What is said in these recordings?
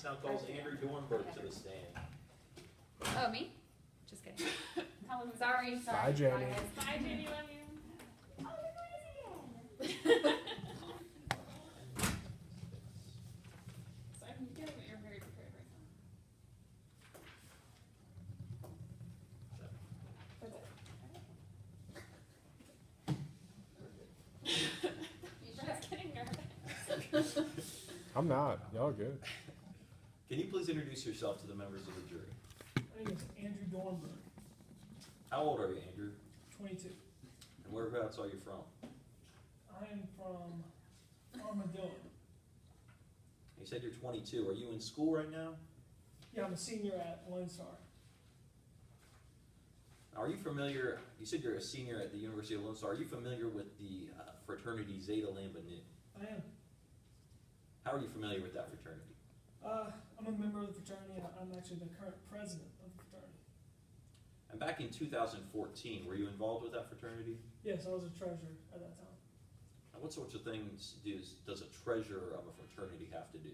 now calls Andrew Dornberg to the stand. Oh, me? Just kidding. Colin, Sorry. Bye, Jenny. Bye, Jenny. Love you. Oh, you're crazy. So I'm getting that you're very prepared right now. You're just getting nervous. I'm not. Y'all good. Can you please introduce yourself to the members of the jury? My name is Andrew Dornberg, How old are you, Andrew? 22. And whereabouts are you from? I am from Armadillo. You said you're 22. Are you in school right now? Yeah, I'm a senior at Lone Star. Are you familiar, you said you're a senior at the University of Lone Star. Are you familiar with the fraternity Zeta Lambda Nu? I am. How are you familiar with that fraternity? I'm a member of the fraternity, and I'm actually the current president of the fraternity. And back in 2014, were you involved with that fraternity? Yes, I was a treasurer at that time. And what sorts of things does a treasurer of a fraternity have to do?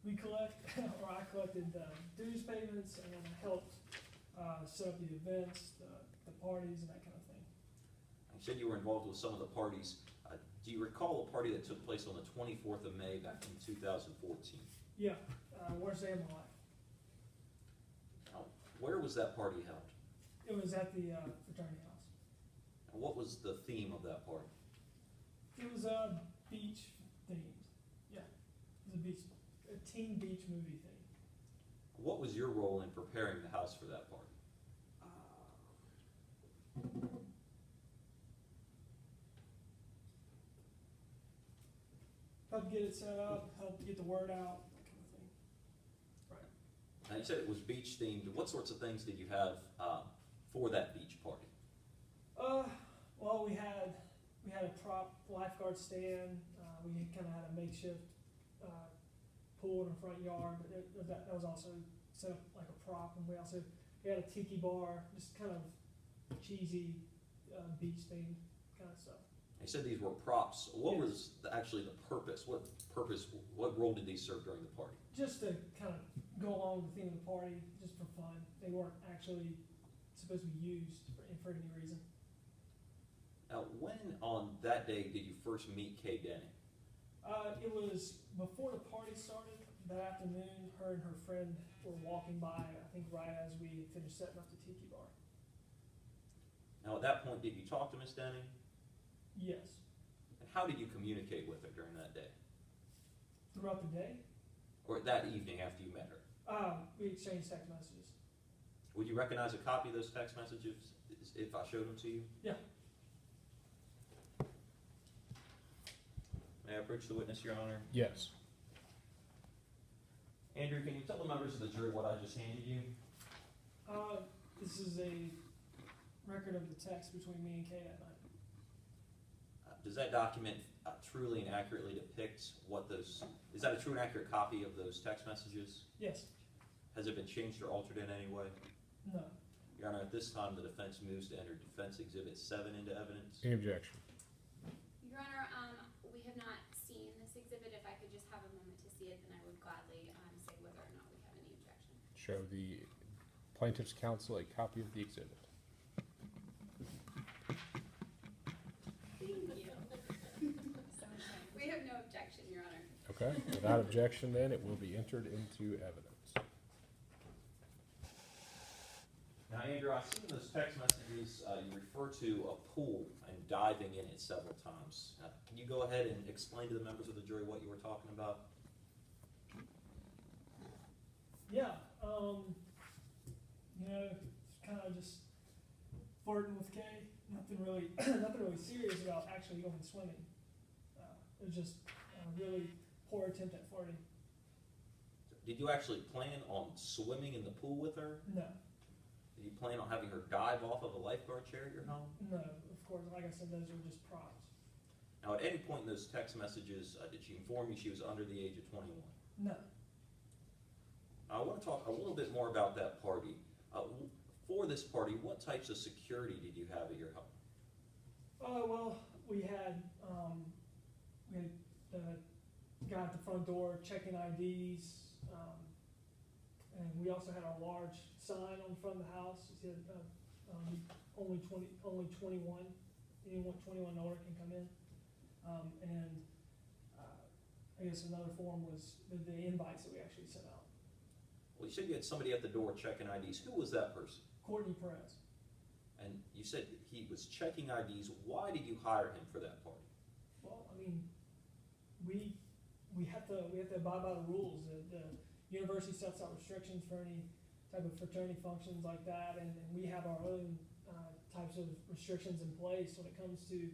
We collect, or I collected dues payments, and then I helped set up the events, the parties, and that kind of thing. You said you were involved with some of the parties. Do you recall a party that took place on the 24th of May back in 2014? Yeah, worst day of my life. Now, where was that party held? It was at the fraternity house. And what was the theme of that party? It was beach themed. Yeah, it was a teen beach movie thing. What was your role in preparing the house for that party? Help get it set up, help get the word out, that kind of thing. Right. Now you said it was beach themed. What sorts of things did you have for that beach party? Well, we had a prop lifeguard stand. We kind of had a makeshift pool in the front yard, but that was also set up like a prop, and we had a tiki bar, just kind of cheesy beach theme kind of stuff. You said these were props. What was actually the purpose? What role did these serve during the party? Just to kind of go along with the theme of the party, just for fun. They weren't actually supposed to be used for any reason. Now, when on that day did you first meet Kay Denny? It was before the party started. That afternoon, her and her friend were walking by, I think right as we had finished setting up the tiki bar. Now, at that point, did you talk to Miss Denny? Yes. And how did you communicate with her during that day? Throughout the day, Or that evening after you met her? we exchanged text messages. Would you recognize a copy of those text messages if I showed them to you? Yeah. May I approach the witness, Your Honor? Yes. Andrew, can you tell the members of the jury what I just handed you? This is a record of the text between me and Kay that night. Does that document truly and accurately depict what those, is that a true and accurate copy of those text messages? Yes. Has it been changed or altered in any way? No. Your Honor, at this time, the defense moves to enter Defense Exhibit 7 into evidence. Any objection? Your Honor, we have not seen this exhibit. If I could just have a moment to see it, then I would gladly say whether or not we have any objection. Show the plaintiff's counsel a copy of the exhibit. Thank you. We have no objection, Your Honor. Okay, without objection then, it will be entered into evidence. Now, Andrew, I've seen those text messages, you refer to a pool and diving in it several times. Can you go ahead and explain to the members of the jury what you were talking about? Yeah. Kind of just flirting with Kay. Nothing really serious about actually going swimming. It was just a really poor attempt at flirting. Did you actually plan on swimming in the pool with her? No. Did you plan on having her dive off of a lifeguard chair at your home? No, of course. Like I said, those are just props. Now, at any point in those text messages, did she inform you she was under the age of 21? No. I want to talk a little bit more about that party. For this party, what types of security did you have at your home? Well, we had the guy at the front door checking IDs. And we also had a large sign on the front of the house. It said, only 21, anyone 21 and older can come in. I guess another form was the invites that we actually sent out. Well, you said you had somebody at the door checking IDs. Who was that person? Courtney Perez. And you said he was checking IDs. Why did you hire him for that party? Well, I mean, we have to abide by the rules. The university sets out restrictions for any type of fraternity functions like that, and we have our own types of restrictions in place when it comes to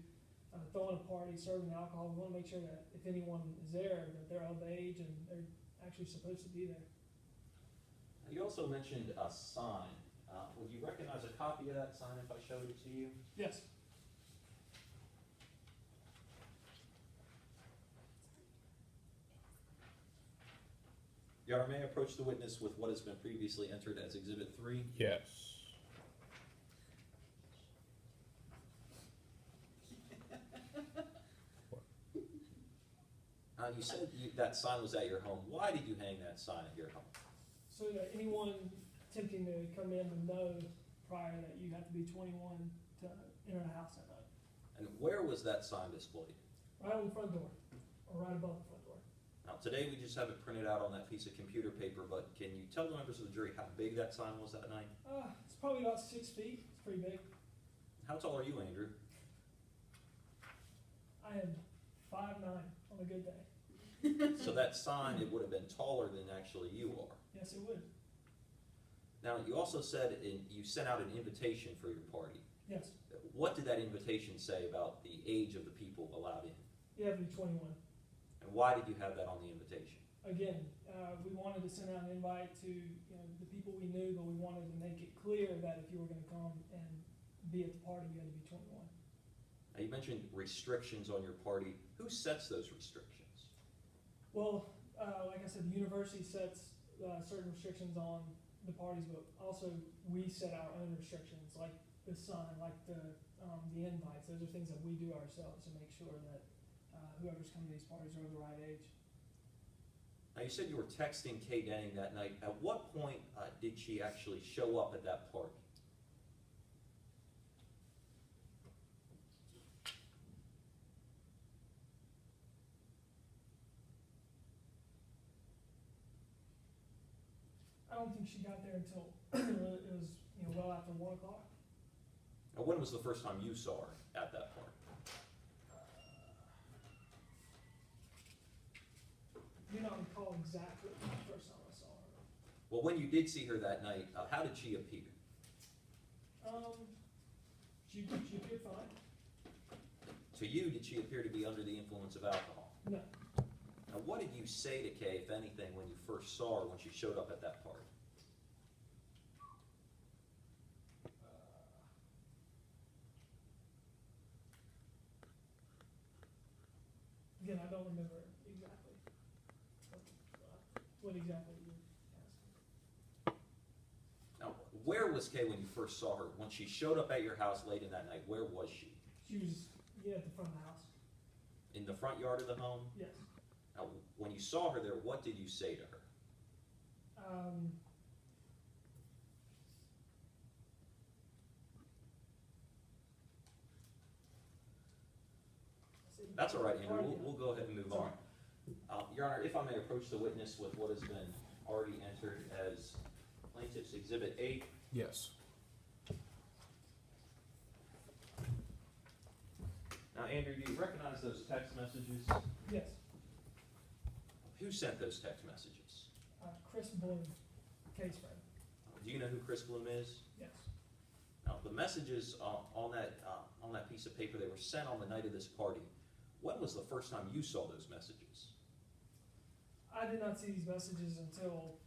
throwing a party, serving alcohol. We want to make sure that if anyone is there, that they're of age and they're actually supposed to be there. You also mentioned a sign. Would you recognize a copy of that sign if I showed it to you? Yes. Your Honor, may I approach the witness with what has been previously entered as Exhibit 3? Yes. You said that sign was at your home. Why did you hang that sign at your home? So that anyone attempting to come in would know prior that you have to be 21 to enter the house that night. And where was that sign displayed? Right on the front door, or right above the front door. Now, today we just have it printed out on that piece of computer paper, but can you tell the members of the jury how big that sign was that night? It's probably about 6 feet. It's pretty big. How tall are you, Andrew? I am 5'9" on a good day. So that sign, it would have been taller than actually you are. Yes, it would. Now, you also said you sent out an invitation for your party. Yes. What did that invitation say about the age of the people allowed in? You have to be 21. And why did you have that on the invitation? Again, we wanted to send out an invite to the people we knew, but we wanted to make it clear that if you were going to come and be at the party, you had to be 21. Now, you mentioned restrictions on your party. Who sets those restrictions? Well, like I said, the university sets certain restrictions on the parties, but also we set our own restrictions, like the sign, like the invites. Those are things that we do ourselves to make sure that whoever's coming to these parties are of the right age. Now, you said you were texting Kay Denning that night. At what point did she actually show up at that party? I don't think she got there until it was well after 1 o'clock. Now, when was the first time you saw her at that party? I do not recall exactly the first time I saw her. Well, when you did see her that night, how did she appear? She appeared fine. To you, did she appear to be under the influence of alcohol? No. Now, what did you say to Kay, if anything, when you first saw her when she showed up at that party? Again, I don't remember exactly what exactly you're asking. Now, where was Kay when you first saw her? When she showed up at your house late in that night, where was she? She was at the front of the house. In the front yard of the home? Yes. Now, when you saw her there, what did you say to her? That's all right, Andrew. We'll go ahead and move on. Your Honor, if I may approach the witness with what has been already entered as Plaintiff's Exhibit 8. Yes. Now, Andrew, do you recognize those text messages? Yes. Who sent those text messages? Chris Bloom, case friend. Do you know who Chris Bloom is? Yes. Now, the messages on that piece of paper, they were sent on the night of this party. When was the first time you saw those messages? I did not see these messages until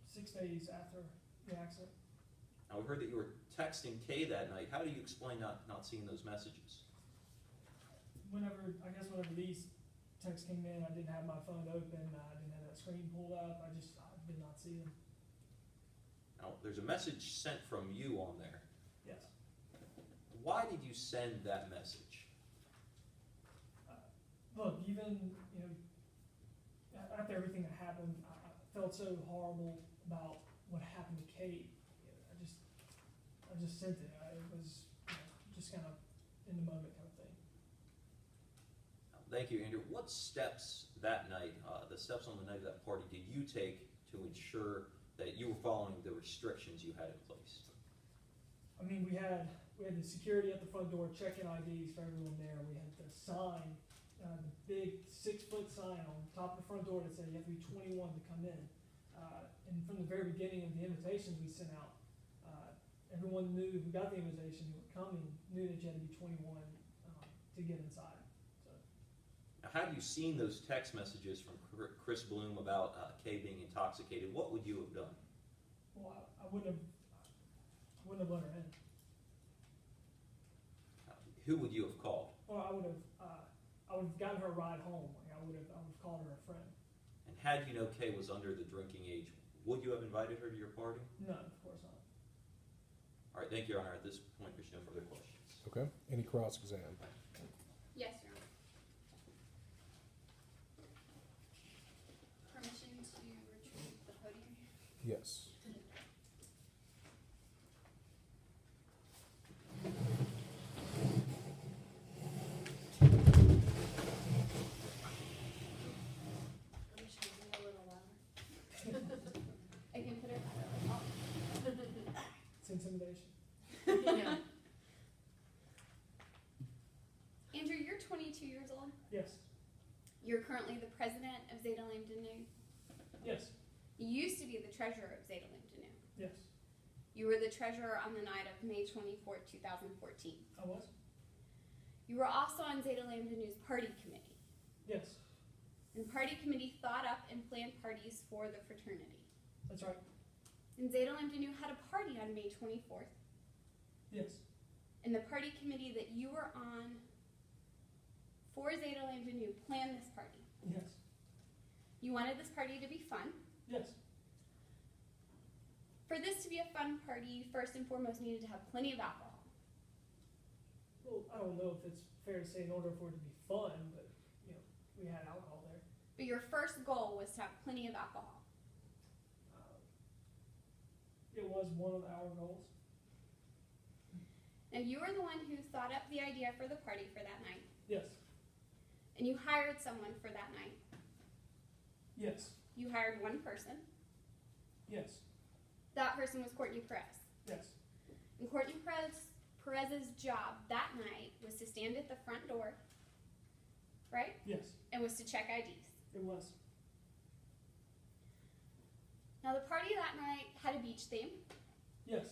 6 days after the accident. Now, we heard that you were texting Kay that night. How do you explain not seeing those messages? Whenever these texts came in, I didn't have my phone open. I didn't have that screen pulled up. I did not see them. Now, there's a message sent from you on there. Yes. Why did you send that message? Look, even happened. I felt so horrible about what happened to Kate. I just sent it. It was just kind of in the moment kind of thing. Thank you, Andrew. What steps that night, the steps on the night of that party, did you take to ensure that you were following the restrictions you had in place? I mean, we had the security at the front door checking IDs for everyone there. We had the sign, the big 6-foot sign on top of the front door that said you have to be 21 to come in. And from the very beginning of the invitations we sent out, everyone knew who got the invitation, who were coming, knew that you had to be 21 to get inside. So, Now, had you seen those text messages from Chris Bloom about Kay being intoxicated, what would you have done? well, I wouldn't have let her in. Who would you have called? Well, I would have gotten her a ride home. Like I would have called her a friend. And had you know Kay was under the drinking age, would you have invited her to your party? No, of course not. All right, thank you, Your Honor. At this point, there's no further questions. Okay, any cross-exam? Yes, Your Honor. Permission to retrieve the podium? Yes. Permission to be a little louder. I can put it up. It's intimidation. Yeah. Andrew, you're 22 years old. Yes. You're currently the president of Zeta Lambda Nu. Yes. You used to be the treasurer of Zeta Lambda Nu. Yes. You were the treasurer on the night of May 24th, 2014. I was. You were also on Zeta Lambda Nu's party committee. Yes. And the party committee thought up and planned parties for the fraternity. That's right. And Zeta Lambda Nu had a party on May 24th. Yes. And the party committee that you were on for Zeta Lambda Nu planned this party. Yes. You wanted this party to be fun. Yes. For this to be a fun party, you first and foremost needed to have plenty of alcohol. Well, I don't know if it's fair to say in order for it to be fun, but we had alcohol there. But your first goal was to have plenty of alcohol. It was one of our goals. Now, you were the one who thought up the idea for the party for that night. Yes. And you hired someone for that night. Yes. You hired one person. Yes. That person was Courtney Perez. Yes. And Courtney Perez's job that night was to stand at the front door, right? Yes. And was to check IDs. It was. Now, the party that night had a beach theme, Yes.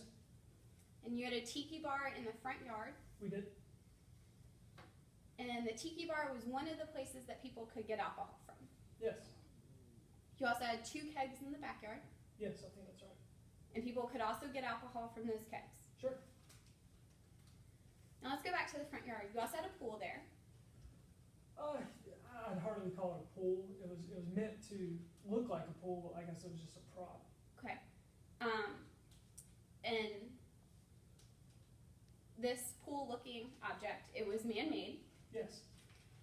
and you had a tiki bar in the front yard. We did. And the tiki bar was one of the places that people could get alcohol from. Yes. You also had 2 kegs in the backyard, Yes, I think that's right. and people could also get alcohol from those kegs. Sure. Now let's go back to the front yard. You also had a pool there. I'd hardly call it a pool. It was meant to look like a pool, but I guess it was just a prop. Okay. And this pool-looking object, it was man-made, Yes.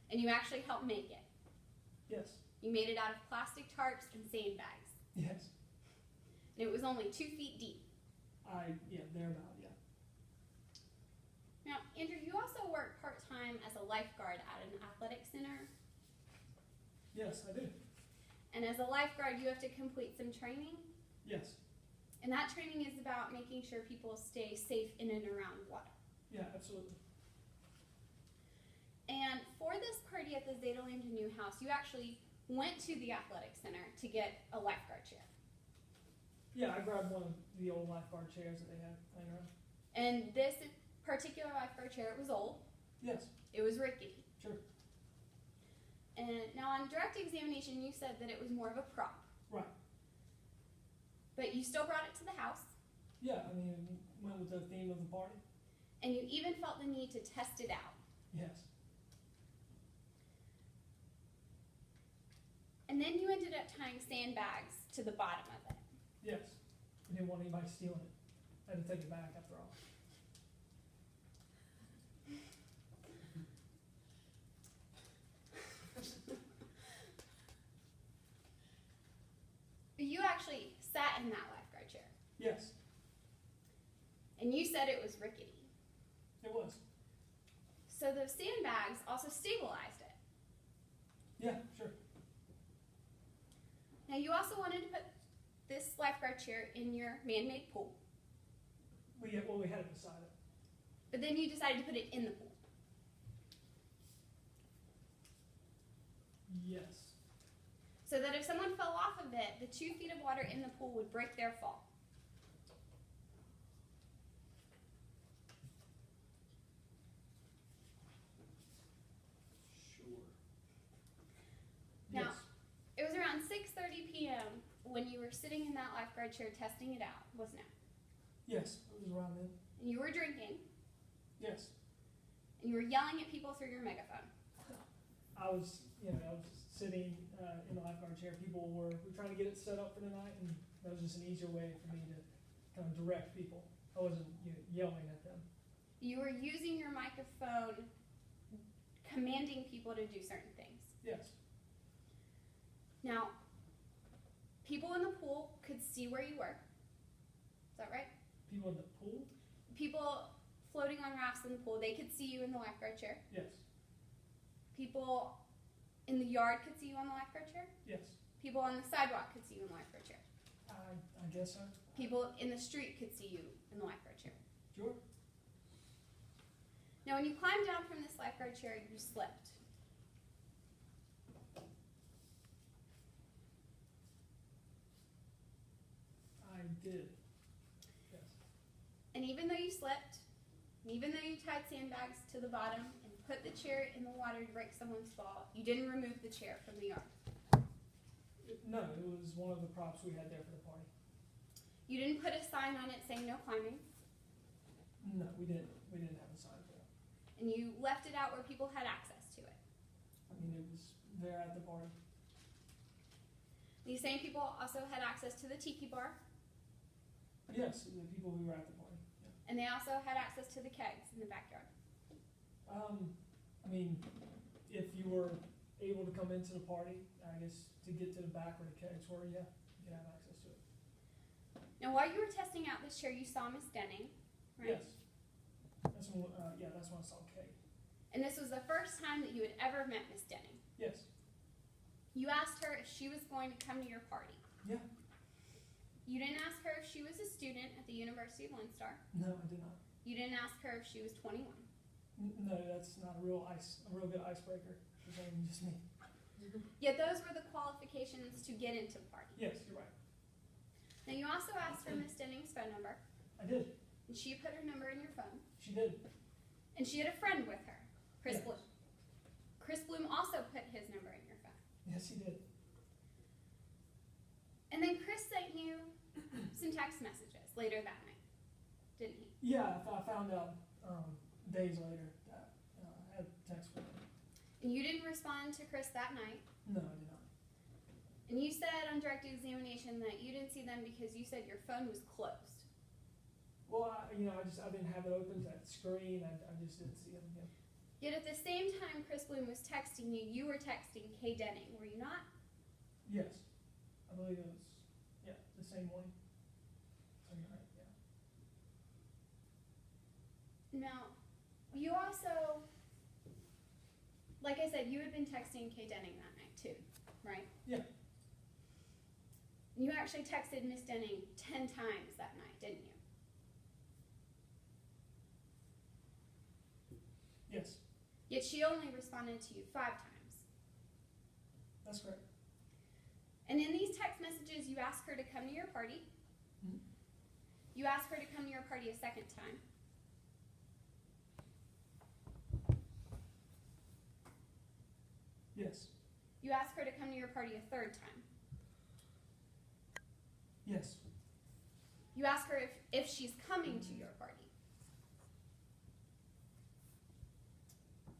and you actually helped make it. Yes. You made it out of plastic tarps and sandbags, Yes. and it was only 2 feet deep. Thereabout, yeah. Now, Andrew, you also work part-time as a lifeguard at an athletic center, Yes, I do. and as a lifeguard, you have to complete some training, Yes. and that training is about making sure people stay safe in and around water. Yeah, absolutely. And for this party at the Zeta Lambda Nu house, you actually went to the athletic center to get a lifeguard chair. Yeah, I grabbed one of the old lifeguard chairs that they had laying around. And this particular lifeguard chair, it was old, Yes. it was rickety. Sure. And now on direct examination, you said that it was more of a prop. Right. But you still brought it to the house, Yeah, I mean, went with the theme of the party. and you even felt the need to test it out. Yes. And then you ended up tying sandbags to the bottom of it. Yes. We didn't want anybody stealing it. I had to take it back after all. actually sat in that lifeguard chair, Yes, and you said it was rickety. it was. So those sandbags also stabilized it. Yeah, sure. Now you also wanted to put this lifeguard chair in your man-made pool, We had it beside it. but then you decided to put it in the pool. Yes. So that if someone fell off of it, the 2 feet of water in the pool would break their fall. Sure. Now- Yes. It was around 6:30 p.m. when you were sitting in that lifeguard chair testing it out, wasn't it? Yes, it was around then. And you were drinking, Yes. and you were yelling at people through your megaphone. I was sitting in the lifeguard chair. People were trying to get it set up for the night, and that was just an easier way for me to kind of direct people. I wasn't yelling at them. You were using your microphone, commanding people to do certain things. Yes. Now, people in the pool could see where you were. Is that right? People in the pool? People floating on rafts in the pool, they could see you in the lifeguard chair. Yes. People in the yard could see you on the lifeguard chair. Yes. People on the sidewalk could see you in the lifeguard chair. I guess so. People in the street could see you in the lifeguard chair. Sure. Now, when you climbed down from this lifeguard chair, you slipped. I did. Yes. And even though you slipped, and even though you tied sandbags to the bottom and put the chair in the water to break someone's fall, you didn't remove the chair from the yard. No, it was one of the props we had there for the party. You didn't put a sign on it saying no climbing, No, we didn't. We didn't have a sign for it. and you left it out where people had access to it. I mean, it was there at the party. These same people also had access to the tiki bar, Yes, the people who were at the party. Yeah. and they also had access to the kegs in the backyard. I mean, if you were able to come into the party, I guess to get to the back where the kegs were, yeah, you could have access to it. Now, while you were testing out this chair, you saw Miss Denning, right? Yes. That's when, that's when I saw Kate. And this was the first time that you had ever met Miss Denning. Yes. You asked her if she was going to come to your party. Yeah. You didn't ask her if she was a student at the University of Lone Star. No, I did not. You didn't ask her if she was 21. No, that's not a real good icebreaker. There's only just me. Yet those were the qualifications to get into the party. Yes, you're right. Now, you also asked for Miss Denning's phone number, I did. and she put her number in your phone. She did. And she had a friend with her, Chris Yes. Bloom. Chris Bloom also put his number in your phone. Yes, he did. And then Chris sent you some text messages later that night, didn't he? Yeah, I found out days later that I had text from him. And you didn't respond to Chris that night. No, I did not. And you said on direct examination that you didn't see them because you said your phone was closed. Well, I didn't have it open to that screen. I just didn't see him. Yeah. Yet at the same time Chris Bloom was texting you, you were texting Kay Denning, were you not? Yes, I believe it was. Yeah, the same one. Same night. Yeah. Now, you also, like I said, you had been texting Kay Denning that night too, right? Yeah. You actually texted Miss Denning 10 times that night, didn't you? Yes, Yet she only responded to you 5 times. that's correct. And in these text messages, you asked her to come to your party. Mhm. You asked her to come to your party a second time. Yes. You asked her to come to your party a third time. Yes. You ask her if she's coming to your party.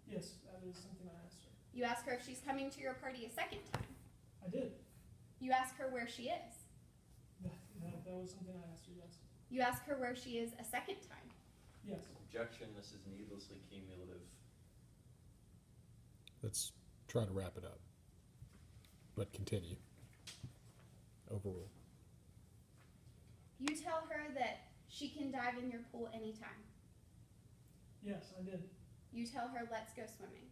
Yes, that is something I asked her. You ask her if she's coming to your party a second time. I did. You ask her where she is. That was something I asked her, yes. You ask her where she is a second time. Yes. Objection, this is needlessly cumulative. Let's try to wrap it up. But continue. Overrule. You tell her that she can dive in your pool anytime. Yes, I did. You tell her, let's go swimming.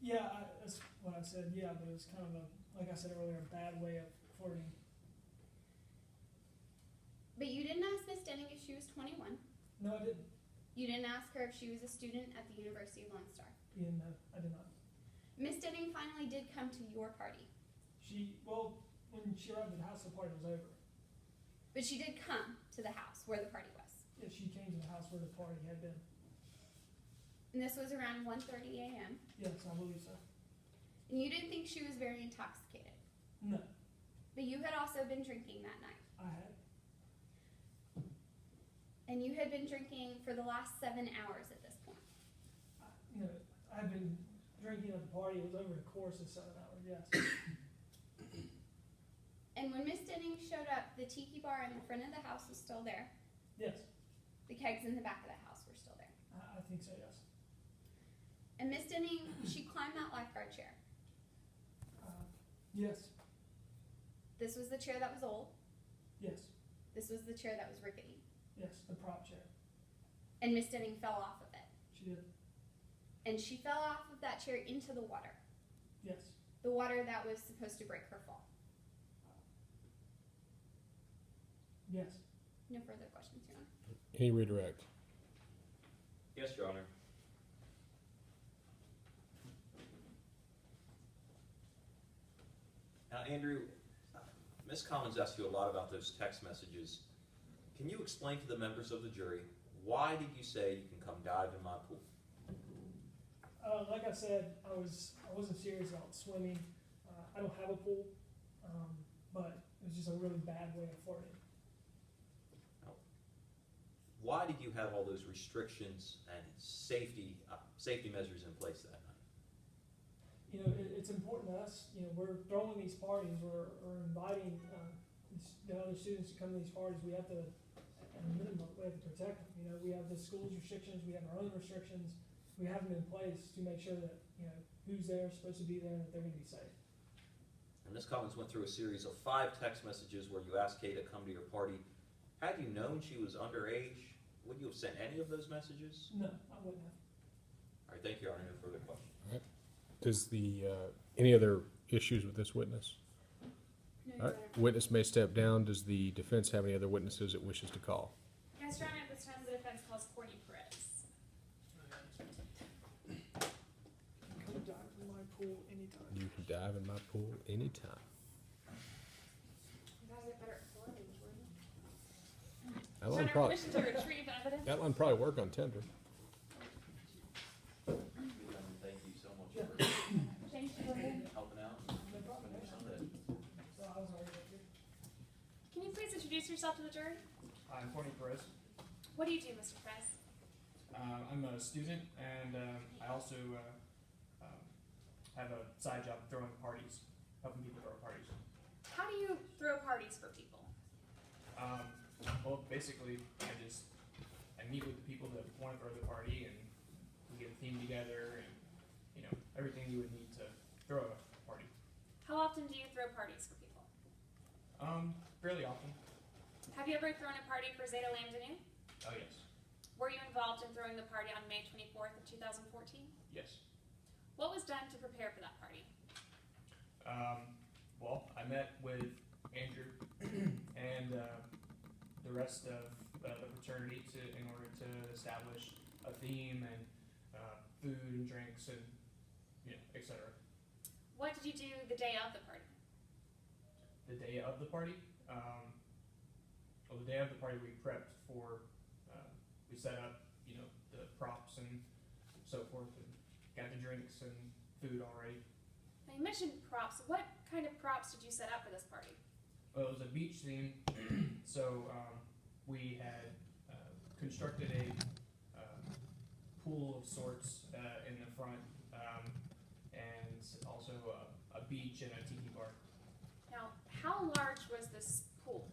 Yeah, that's what I said, yeah, but it was kind of a, like I said earlier, a bad way of flirting. But you didn't ask Miss Denning if she was 21. No, I didn't. You didn't ask her if she was a student at the University of Lone Star. Yeah, no, I did not. Miss Denning finally did come to your party. When she arrived at the house, the party was over. But she did come to the house where the party was. Yeah, she came to the house where the party had been. And this was around 1:30 a.m. Yes, I believe so. And you didn't think she was very intoxicated. No, But you had also been drinking that night. I had. And you had been drinking for the last 7 hours at this point. I've been drinking at the party. It was over the course of 7 hours, yes. And when Miss Denning showed up, the tiki bar in the front of the house was still there. Yes, The kegs in the back of the house were still there. I think so, yes. And Miss Denning, she climbed that lifeguard chair. Yes, This was the chair that was old. yes, This was the chair that was rickety. yes, the prop chair. And Miss Denning fell off of it. She did. And she fell off of that chair into the water. Yes. The water that was supposed to break her fall. Yes. No further questions, Your Honor. Any redirect? Yes, Your Honor. Now, Andrew, Ms. Collins asked you a lot about those text messages. Can you explain to the members of the jury, why did you say you can come dive in my pool? Like I said, I wasn't serious about swimming. I don't have a pool, but it was just a really bad way of flirting. Why did you have all those restrictions and safety measures in place that night? It's important to us. We're throwing these parties. We're inviting the other students to come to these parties. We have to, at a minimum, we have to protect them. We have the school's restrictions. We have our own restrictions. We have them in place to make sure that who's there is supposed to be there and that they're going to be safe. And Ms. Collins went through a series of 5 text messages where you asked Kay to come to your party. Had you known she was underage, would you have sent any of those messages? No, I wouldn't have. All right, thank you, Your Honor. No further questions. Does any other issues with this witness? No, All Your right, Honor. witness may step down. Does the defense have any other witnesses it wishes to call? Yes, Your Honor, at this time the defense calls Courtney Perez. Come dive in my pool anytime. You can dive in my pool anytime. You guys get better at flirting, Jordan. That Your line Honor, probably, permission to retrieve evidence. that line probably work on Tinder. Thank you so much Yeah. for Change the vote. helping out. No problem. Sunday. So I was already here. Can you please introduce yourself to the jury? I'm Courtney Perez. What do you do, Mr. Perez? I'm a student, and I also have a side job throwing parties, helping people throw parties. How do you throw parties for people? Well, basically, I meet with the people that want to throw the party, and we get a theme together, and everything you would need to throw a party. How often do you throw parties for people? Fairly often. Have you ever thrown a party for Zeta Lambda Nu? Oh yes, Were you involved in throwing the party on May 24th of 2014? yes. What was done to prepare for that party? Well, I met with Andrew and the rest of the fraternity in order to establish a theme and food and drinks and etc. What did you do the day of the party? The day of the party, well, the day of the party we prepped for. We set up, the props and so forth, and got the drinks and food all ready. Now you mentioned props. What kind of props did you set up for this party? Well, it was a beach theme, so we had constructed a pool of sorts in the front, and also a beach and a tiki bar. Now, how large was this pool?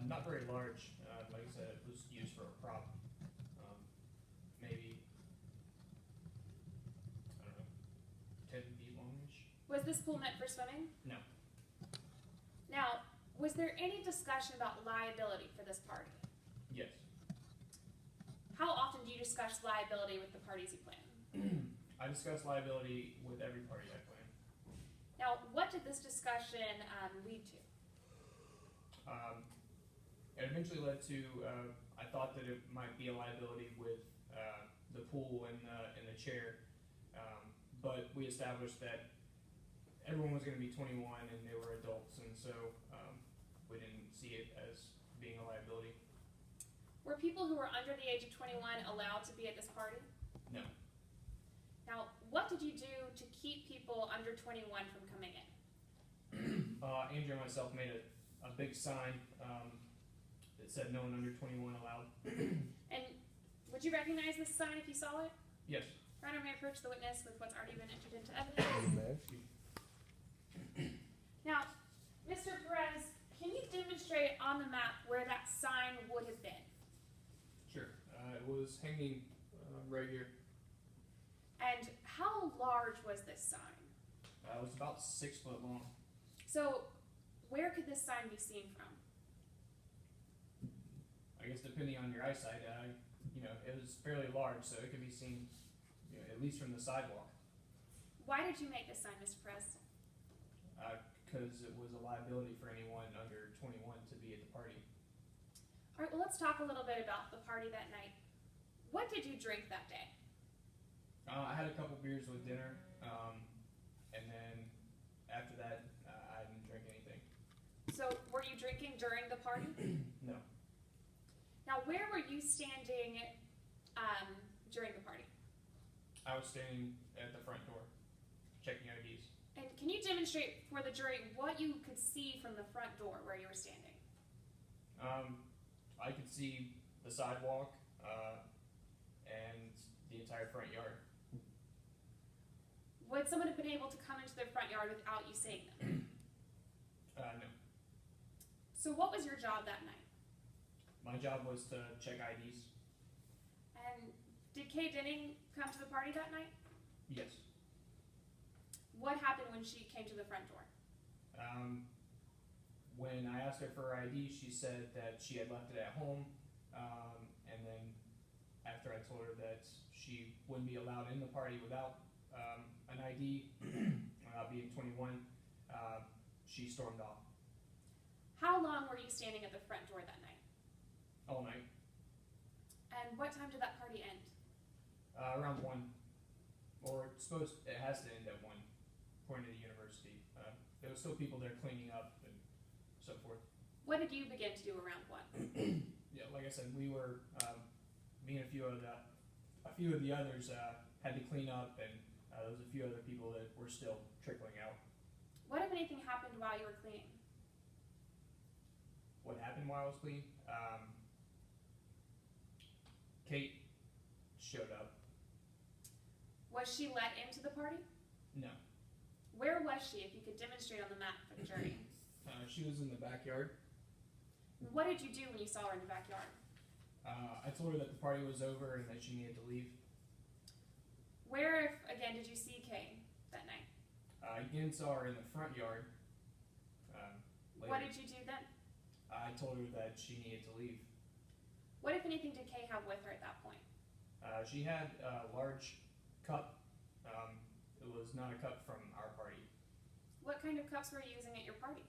Not very large. Like I said, it was used for a prop. Maybe, I don't know, 10 feet longish. Was this pool meant for swimming? No. Now, Was there any discussion about liability for this party? Yes. How often do you discuss liability with the parties you plan? I discuss liability with every party I plan. Now, what did this discussion lead to? It eventually led to, I thought that it might be a liability with the pool and the chair, but we established that everyone was going to be 21 and they were adults, and so we didn't see it as being a liability. Were people who were under the age of 21 allowed to be at this party? No. Now, what did you do to keep people under 21 from coming in? Andrew and myself made a big sign that said no one under 21 allowed. And would you recognize this sign if you saw it? Yes. Your Honor, may I approach the witness with what's already been entered into evidence? Now, Mr. Perez, can you demonstrate on the map where that sign would have been? Sure. It was hanging right here. And how large was this sign? It was about 6 foot long. So, where could this sign be seen from? I guess depending on your eyesight, it was fairly large, so it could be seen, at least from the sidewalk. Why did you make this sign, Mr. Perez? Because it was a liability for anyone under 21 to be at the party. All right, well, let's talk a little bit about the party that night. What did you drink that day? I had a couple beers with dinner, and then after that, I didn't drink anything. So, were you drinking during the party? No. Now, where were you standing during the party? I was standing at the front door, checking IDs. And can you demonstrate for the jury what you could see from the front door where you were standing? I could see the sidewalk and the entire front yard. Would someone have been able to come into their front yard without you seeing them? No. So what was your job that night? My job was to check IDs. And did Kay Denning come to the party that night? Yes. What happened when she came to the front door? When I asked her for her ID, she said that she had left it at home, and then after I told her that she wouldn't be allowed in the party without an ID, without being 21, she stormed off. How long were you standing at the front door that night? All night. And what time did that party end? Around 1. Or it has to end at 1, according to the university. There was still people there cleaning up and so forth. What did you begin to do around 1? Yeah, like I said, we were, me and a few of the others had to clean up, and there was a few other people that were still trickling out. What, if anything, happened while you were cleaning? What happened while I was cleaning? Kate showed up. Was she let into the party? No. Where was she, if you could demonstrate on the map for the jury? She was in the backyard. What did you do when you saw her in the backyard? I told her that the party was over and that she needed to leave. Where, if again, did you see Kay that night? I again saw her in the front yard. Later. What did you do then? I told her that she needed to leave. What, if anything, did Kay have with her at that point? She had a large cup. It was not a cup from our party. What kind of cups were you using at your party?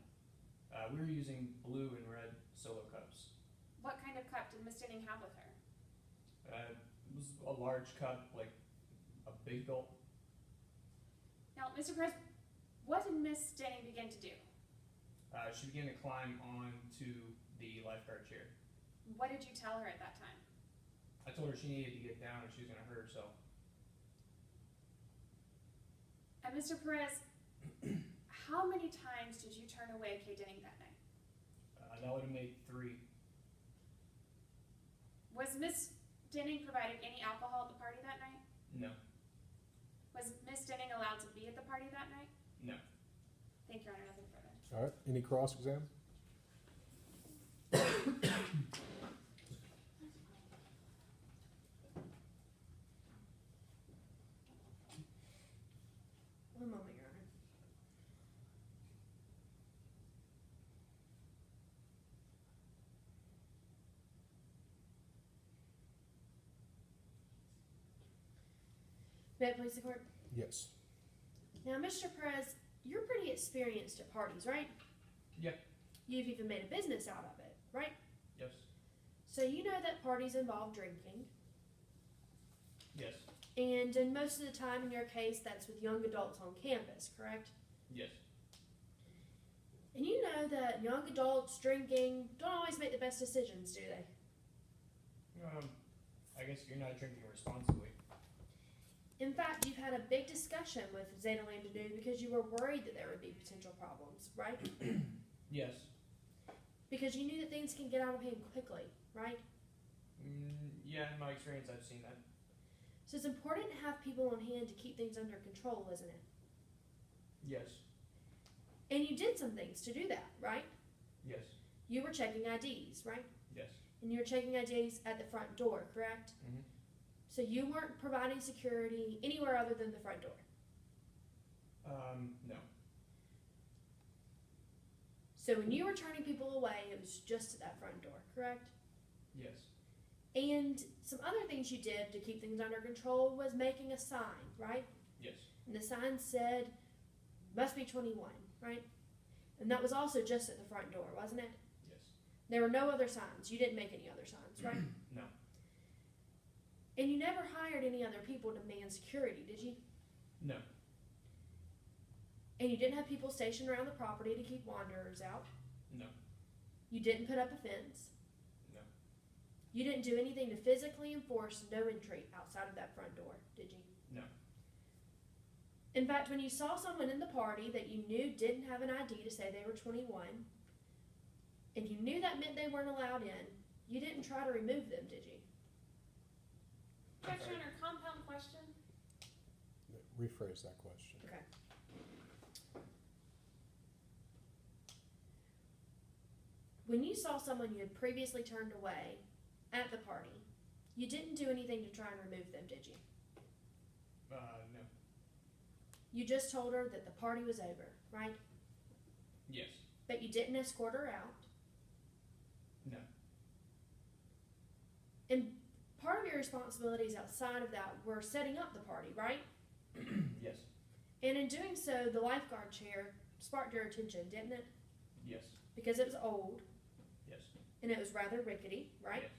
We were using blue and red solo cups. What kind of cup did Miss Denning have with her? It was a large cup, like a big gulp. Now, Mr. Perez, what did Miss Denning begin to do? She began to climb onto the lifeguard chair. What did you tell her at that time? I told her she needed to get down or she was going to hurt herself. And Mr. Perez, how many times did you turn away Kay Denning that night? That would have made 3. Was Miss Denning provided any alcohol at the party that night? No. Was Miss Denning allowed to be at the party that night? No. Thank you, Your Honor. Nothing further. All right, any cross-exam? One moment, Your Honor. May it please the court? Yes. Now, Mr. Perez, you're pretty experienced at parties, right? Yeah. You've even made a business out of it, right? Yes. So you know that parties involve drinking, Yes. and most of the time in your case, that's with young adults on campus, correct? Yes. And you know that young adults drinking don't always make the best decisions, do they? I guess you're not drinking responsibly. In fact, you've had a big discussion with Zeta Lambda Nu because you were worried that there would be potential problems, right? Yes. Because you knew that things can get out of hand quickly, right? Yeah, in my experience, I've seen that. So it's important to have people on hand to keep things under control, isn't it? Yes. And you did some things to do that, right? Yes. You were checking IDs, right? Yes. And you were checking IDs at the front door, correct? Mm-hmm. So you weren't providing security anywhere other than the front door. No. So when you were turning people away, it was just at that front door, correct? Yes. And some other things you did to keep things under control was making a sign, right? Yes. And the sign said, must be 21, right? And that was also just at the front door, wasn't it? Yes. There were no other signs. You didn't make any other signs, right? No. And you never hired any other people to man security, did you? No. And you didn't have people stationed around the property to keep wanderers out. No. You didn't put up a fence. No. You didn't do anything to physically enforce no entry outside of that front door, did you? No. In fact, when you saw someone in the party that you knew didn't have an ID to say they were 21, and you knew that meant they weren't allowed in, you didn't try to remove them, did you? Objection or compound question? Rephrase that question. Okay. When you saw someone you had previously turned away at the party, you didn't do anything to try and remove them, did you? No. You just told her that the party was over, right? Yes. But you didn't escort her out. No. And part of your responsibilities outside of that were setting up the party, right? Yes. And in doing so, the lifeguard chair sparked your attention, didn't it? Yes. Because it was old Yes. and it was rather rickety, right? Yes.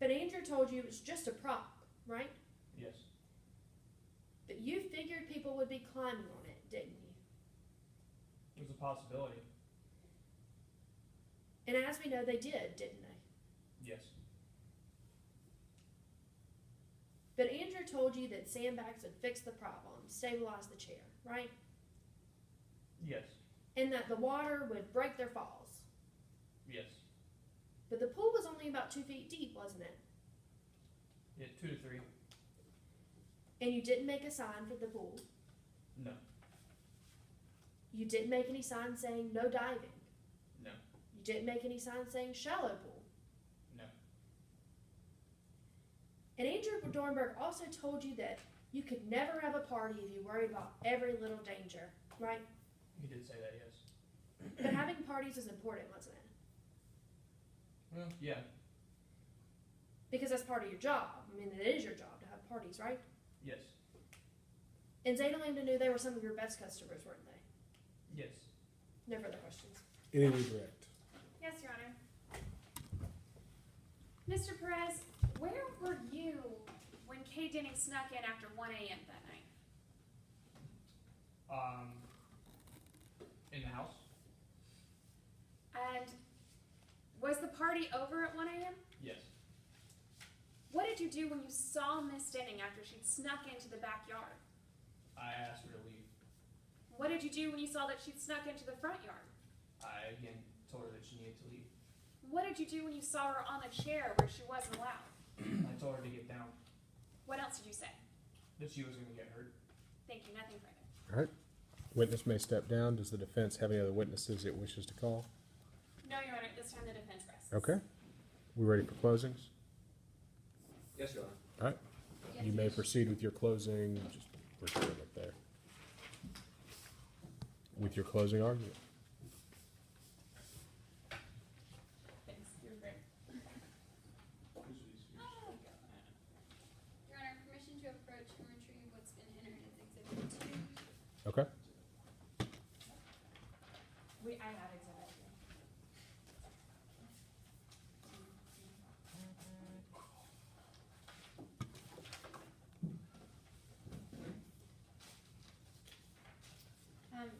But Andrew told you it was just a prop, right? Yes. But you figured people would be climbing on it, didn't you? It was a possibility. And as we know, they did, didn't they? Yes. But Andrew told you that sandbags would fix the problem, stabilize the chair, right? Yes. And that the water would break their falls. Yes. But the pool was only about 2 feet deep, wasn't it? Yeah, 2 to 3. And you didn't make a sign for the pool. No. You didn't make any signs saying no diving. No. You didn't make any signs saying shallow pool. No. And Andrew Dornberg also told you that you could never have a party if you worried about every little danger, right? He did say that, yes. But having parties is important, wasn't it? Well, yeah. Because that's part of your job. I mean, it is your job to have parties, right? Yes. And Zeta Lambda knew they were some of your best customers, weren't they? Yes. No further questions. Any redirect? Yes, Your Honor. Mr. Perez, where were you when Kay Denning snuck in after 1 a.m. that night? In the house? And was the party over at 1 a.m.? Yes. What did you do when you saw Miss Denning after she'd snuck into the backyard? I asked her to leave. What did you do when you saw that she'd snuck into the front yard? I again told her that she needed to leave. What did you do when you saw her on the chair where she wasn't allowed? I told her to get down. What else did you say? That she was going to get hurt. Thank you, nothing further. All right. Witness may step down. Does the defense have any other witnesses it wishes to call? No, Your Honor, this time the defense rests. Okay. We ready for closings? Yes, Your Honor. All right. You may proceed with your closing. Just record it there. With your closing argument. Thanks, you're great. Your Honor, permission to approach I had exhibit here.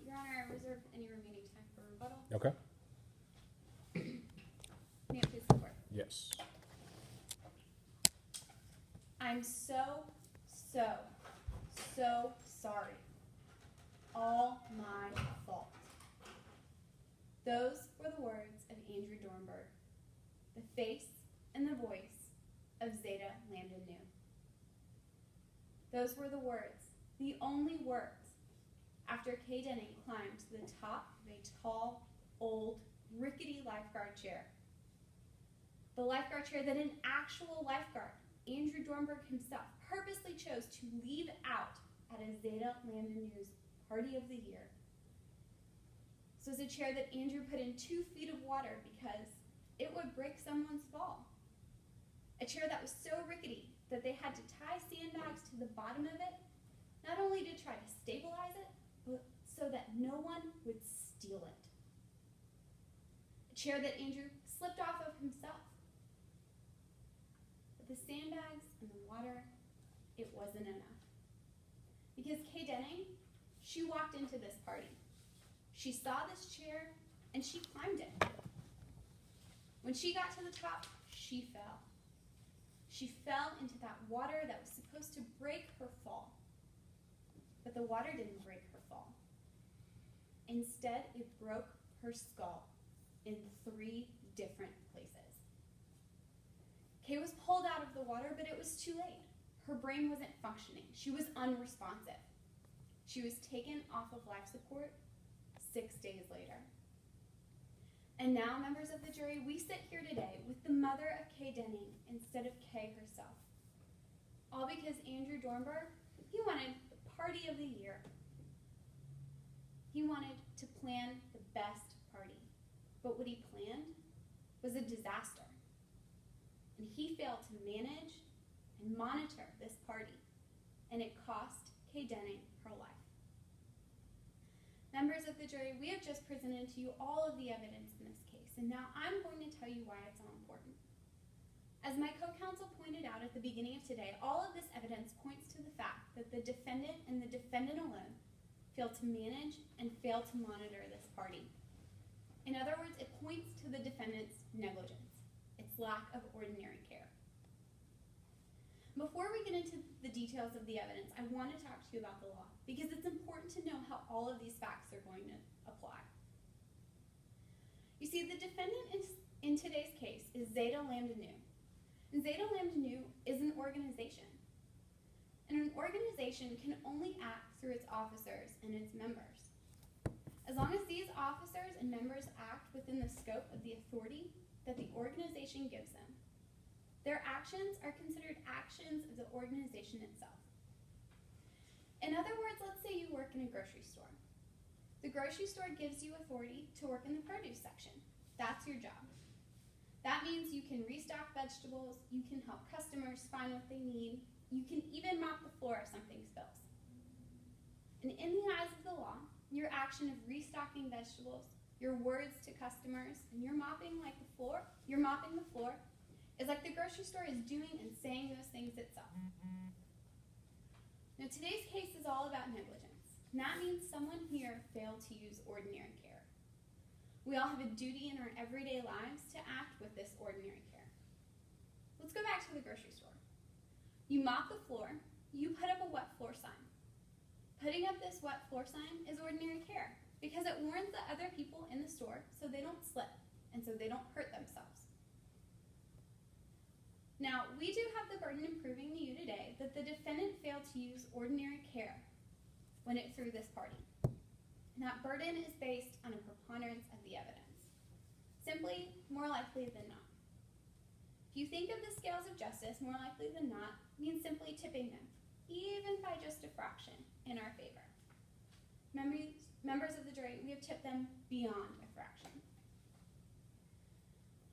Your Honor, I reserve any remaining time for rebuttal. Okay. May it please the court. Yes. I'm so sorry. All my fault. Those were the words of Andrew Dornberg, the face and the voice of Zeta Landon New. Those were the words, the only words, after Kay Denning climbed to the top of a tall, old, rickety lifeguard chair. The lifeguard chair that an actual lifeguard, Andrew Dornberg himself, purposely chose to leave out at a Zeta Landon News Party of the Year. This was a chair that Andrew put in 2 feet of water because it would break someone's fall. A chair that was so rickety that they had to tie sandbags to the bottom of it, not only to try to stabilize it, but so that no one would steal it. A chair that Andrew slipped off of himself. But the sandbags and the water, it wasn't enough. Because Kay Denning, she walked into this party. She saw this chair and she climbed it. When she got to the top, she fell. She fell into that water that was supposed to break her fall. But the water didn't break her fall. Instead, it broke her skull in 3 different places. Kay was pulled out of the water, but it was too late. Her brain wasn't functioning. She was unresponsive. She was taken off of life support 6 days later. And now, members of the jury, we sit here today with the mother of Kay Denning instead of Kay herself. All because Andrew Dornberg, he wanted the party of the year. He wanted to plan the best party. But what he planned was a disaster. And he failed to manage and monitor this party. And it cost Kay Denning her life. Members of the jury, we have just presented to you all of the evidence in this case, and now I'm going to tell you why it's so important. As my co-counsel pointed out at the beginning of today, all of this evidence points to the fact that the defendant and the defendant alone failed to manage and failed to monitor this party. In other words, it points to the defendant's negligence, its lack of ordinary care. Before we get into the details of the evidence, I want to talk to you about the law, because it's important to know how all of these facts are going to apply. You see, the defendant in today's case is Zeta Landon New. And Zeta Landon New is an organization. And an organization can only act through its officers and its members. As long as these officers and members act within the scope of the authority that the organization gives them, their actions are considered actions of the organization itself. In other words, let's say you work in a grocery store. The grocery store gives you authority to work in the produce section. That's your job. That means you can restock vegetables, you can help customers find what they need, you can even mop the floor if something spills. And in the eyes of the law, your action of restocking vegetables, your words to customers, and you're mopping the floor, is like the grocery store is doing and saying those things itself. Now, today's case is all about negligence. And that means someone here failed to use ordinary care. We all have a duty in our everyday lives to act with this ordinary care. Let's go back to the grocery store. You mop the floor, you put up a wet floor sign. Putting up this wet floor sign is ordinary care because it warns the other people in the store so they don't slip and so they don't hurt themselves. Now, we do have the burden of proving to you today that the defendant failed to use ordinary care when it threw this party. And that burden is based on a preponderance of the evidence. Simply, more likely than not. If you think of the scales of justice, more likely than not means simply tipping them, even by just a fraction, in our favor. Members of the jury, we have tipped them beyond a fraction.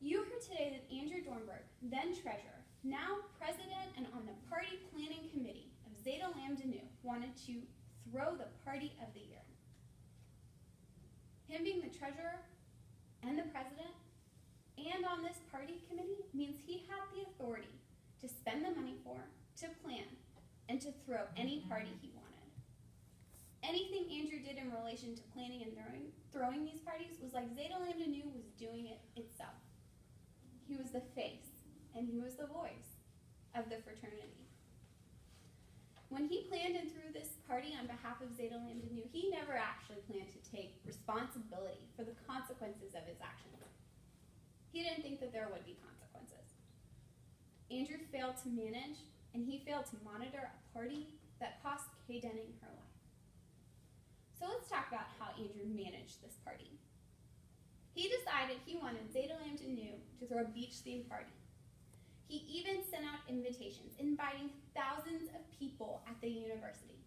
You heard today that Andrew Dornberg, then treasurer, now president and on the party planning committee of Zeta Lambda Nu, wanted to throw the party of the year. Him being the treasurer and the president and on this party committee means he had the authority to spend the money for, to plan, and to throw any party he wanted. Anything Andrew did in relation to planning and throwing these parties was like Zeta Lambda Nu was doing it itself. He was the face, and he was the voice of the fraternity. When he planned and threw this party on behalf of Zeta Lambda Nu, he never actually planned to take responsibility for the consequences of his actions. He didn't think that there would be consequences. Andrew failed to manage, and he failed to monitor a party that cost Kay Denning her life. So let's talk about how Andrew managed this party. He decided he wanted Zeta Lambda Nu to throw a beach-themed party. He even sent out invitations, inviting thousands of people at the university.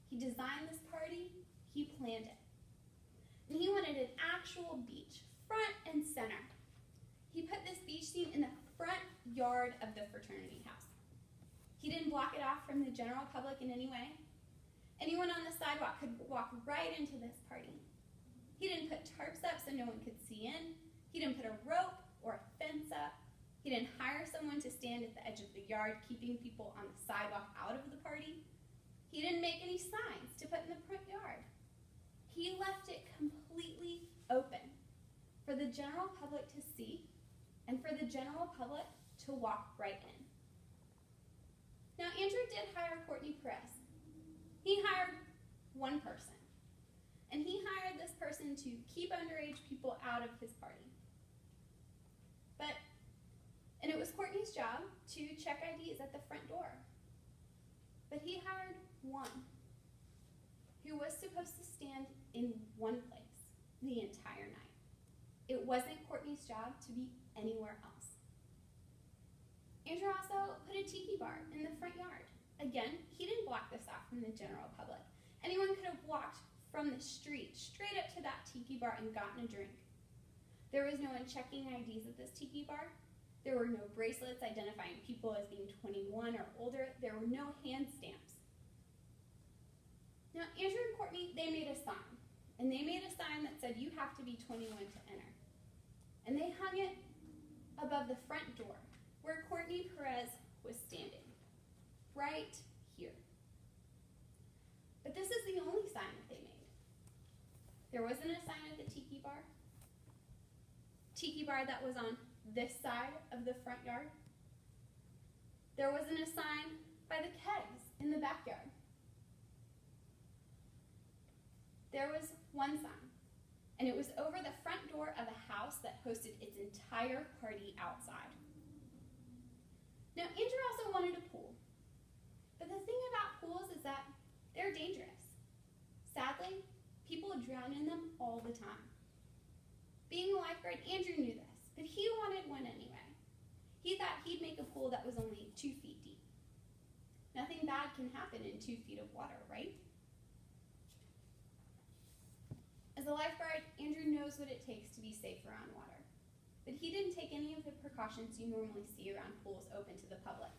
He designed this party, he planned it. And he wanted an actual beach, front and center. He put this beach theme in the front yard of the fraternity house. He didn't block it off from the general public in any way. Anyone on the sidewalk could walk right into this party. He didn't put tarps up so no one could see in. He didn't put a rope or a fence up. He didn't hire someone to stand at the edge of the yard, keeping people on the sidewalk out of the party. He didn't make any signs to put in the front yard. He left it completely open for the general public to see and for the general public to walk right in. Now, Andrew did hire Courtney Perez. He hired one person, and he hired this person to keep underage people out of his party. And it was Courtney's job to check IDs at the front door. But he hired one who was supposed to stand in one place the entire night. It wasn't Courtney's job to be anywhere else. Andrew also put a tiki bar in the front yard. Again, he didn't block this off from the general public. Anyone could have walked from the street straight up to that tiki bar and gotten a drink. There was no one checking IDs at this tiki bar. There were no bracelets identifying people as being 21 or older. There were no hand stamps. Now, Andrew and Courtney, they made a sign. And they made a sign that said, you have to be 21 to enter. And they hung it above the front door where Courtney Perez was standing. Right here. But this is the only sign that they made. There wasn't a sign at the tiki bar. Tiki bar that was on this side of the front yard. There wasn't a sign by the kegs in the backyard. There was one sign, and it was over the front door of a house that hosted its entire party outside. Now, Andrew also wanted a pool, but the thing about pools is that they're dangerous. Sadly, people drown in them all the time. Being a lifeguard, Andrew knew this. But he wanted one anyway. He thought he'd make a pool that was only 2 feet deep. Nothing bad can happen in 2 feet of water, right? As a lifeguard, Andrew knows what it takes to be safe around water. But he didn't take any of the precautions you normally see around pools open to the public.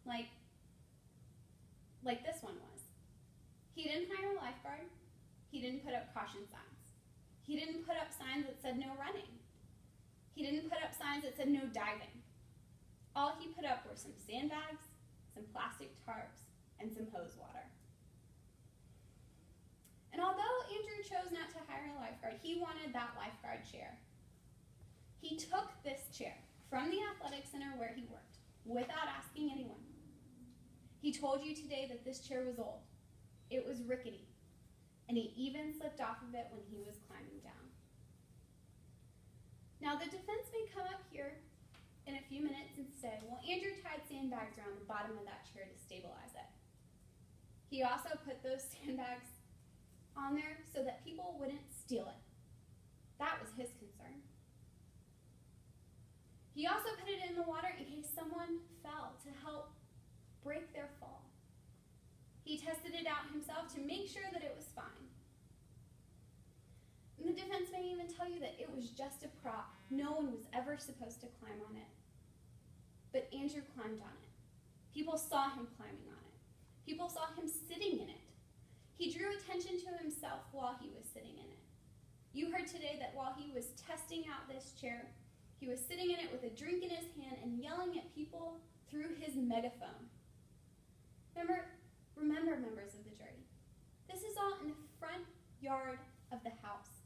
Like this one was. He didn't hire a lifeguard. He didn't put up caution signs. He didn't put up signs that said no running. He didn't put up signs that said no diving. All he put up were some sandbags, some plastic tarps, and some hose water. And although Andrew chose not to hire a lifeguard, he wanted that lifeguard chair. He took this chair from the athletic center where he worked without asking anyone. He told you today that this chair was old. It was rickety, and he even slipped off of it when he was climbing down. Now, the defense may come up here in a few minutes and say, well, Andrew tied sandbags around the bottom of that chair to stabilize it. He also put those sandbags on there so that people wouldn't steal it. That was his concern. He also put it in the water in case someone fell to help break their fall. He tested it out himself to make sure that it was fine. And the defense may even tell you that it was just a prop. No one was ever supposed to climb on it. But Andrew climbed on it. People saw him climbing on it. People saw him sitting in it. He drew attention to himself while he was sitting in it. You heard heard today that while he was testing out this chair, he was sitting in it with a drink in his hand and yelling at people through his megaphone. Remember, members of the jury, this is all in the front yard of the house.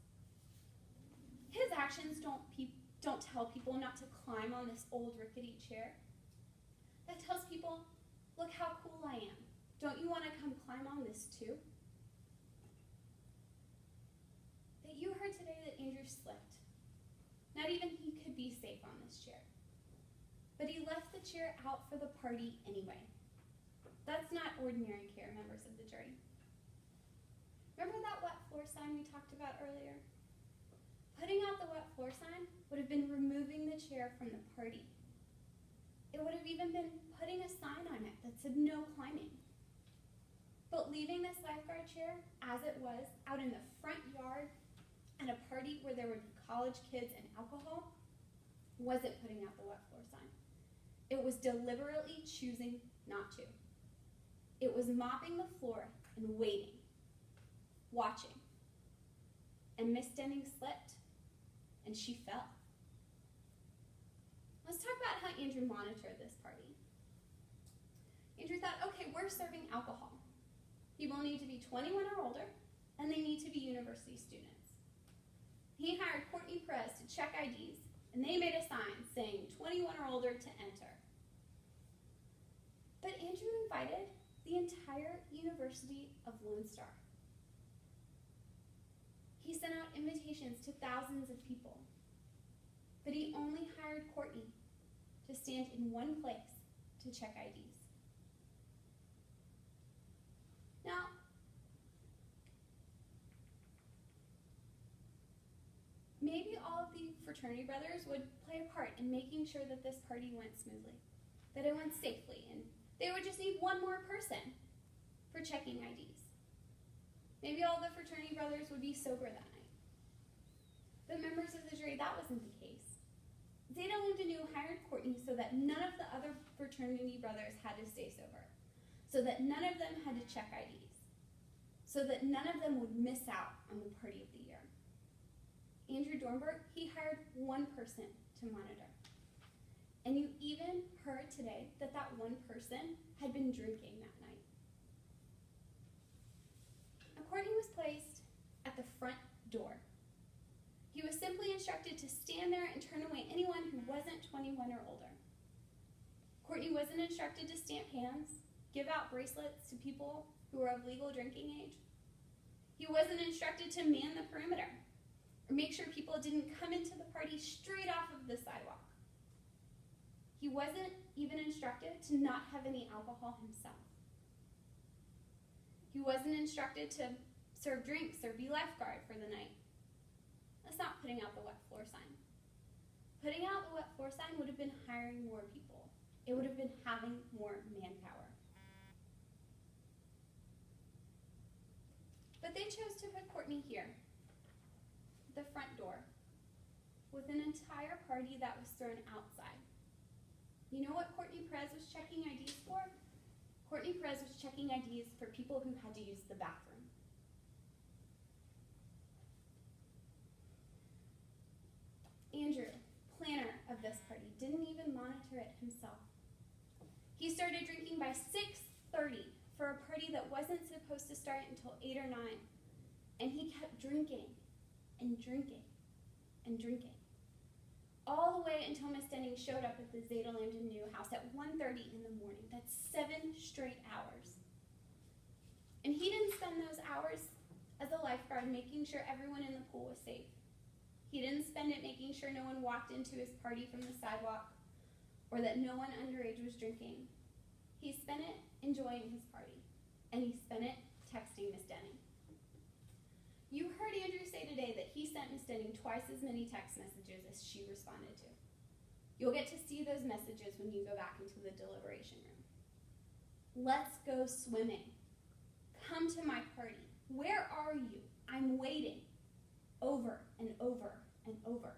His actions don't tell people not to climb on this old rickety chair. That tells people, look how cool I am. Don't you want to come climb on this too? That you heard today that Andrew slipped. Not even he could be safe on this chair. But he left the chair out for the party anyway. That's not ordinary care, members of the jury. Remember that wet floor sign we talked about earlier? Putting out the wet floor sign would have been removing the chair from the party. It would have even been putting a sign on it that said no climbing. But leaving this lifeguard chair as it was out in the front yard at a party where there would be college kids and alcohol wasn't putting out the wet floor sign. It was deliberately choosing not to. It was mopping the floor and waiting, watching. And Miss Denning slipped, and she fell. Let's talk about how Andrew monitored this party. Andrew thought, okay, we're serving alcohol. People need to be 21 or older, and they need to be university students. He hired Courtney Perez to check IDs, and they made a sign saying 21 or older to enter. But Andrew invited the entire University of Lone Star. He sent out invitations to thousands of people, but he only hired Courtney to stand in one place to check IDs. Now, maybe all of the fraternity brothers would play a part in making sure that this party went smoothly, that it went safely, and they would just need one more person for checking IDs. Maybe all the fraternity brothers would be sober that night. But members of the jury, that wasn't the case. Zeta Lambda Nu hired Courtney so that none of the other fraternity brothers had to stay sober, so that none of them had to check IDs, so that none of them would miss out on the party of the year. Andrew Dornberg, he hired one person to monitor. And you even heard today that that one person had been drinking that night. Now, Courtney was placed at the front door. He was simply instructed to stand there and turn away anyone who wasn't 21 or older. Courtney wasn't instructed to stamp hands, give out bracelets to people who were of legal drinking age. He wasn't instructed to man the perimeter or make sure people didn't come into the party straight off of the sidewalk. He wasn't even instructed to not have any alcohol himself. He wasn't instructed to serve drinks or be lifeguard for the night. That's not putting out the wet floor sign. Putting out the wet floor sign would have been hiring more people. It would have been having more manpower. But they chose to put Courtney here, at the front door, with an entire party that was thrown outside. You know what Courtney Perez was checking IDs for? Courtney Perez was checking IDs for people who had to use the bathroom. Andrew, planner of this party, didn't even monitor it himself. He started drinking by 6:30 for a party that wasn't supposed to start until 8 or 9. And he kept drinking and drinking and drinking. All the way until Miss Denning showed up at the Zeta Lambda Nu house at 1:30 in the morning. That's 7 straight hours. And he didn't spend those hours as a lifeguard making sure everyone in the pool was safe. He didn't spend it making sure no one walked into his party from the sidewalk or that no one underage was drinking. He spent it enjoying his party, and he spent it texting Miss Denning. You heard Andrew say today that he sent Miss Denning twice as many text messages as she responded to. You'll get to see those messages when you go back into the deliberation room. Let's go swimming. Come to my party. Where are you? I'm waiting. Over and over and over.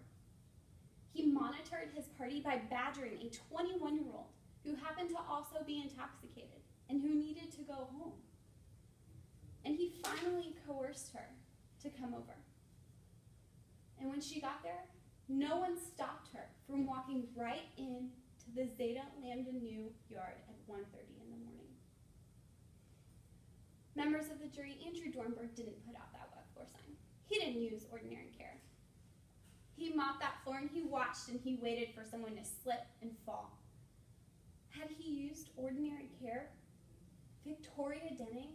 He monitored his party by badgering a 21-year-old who happened to also be intoxicated and who needed to go home. And he finally coerced her to come over. And when she got there, no one stopped her from walking right in to the Zeta Lambda Nu yard at 1:30 in the morning. Members of the jury, Andrew Dornberg didn't put out that wet floor sign. He didn't use ordinary care. He mopped that floor and he watched and he waited for someone to slip and fall. Had he used ordinary care, Victoria Denning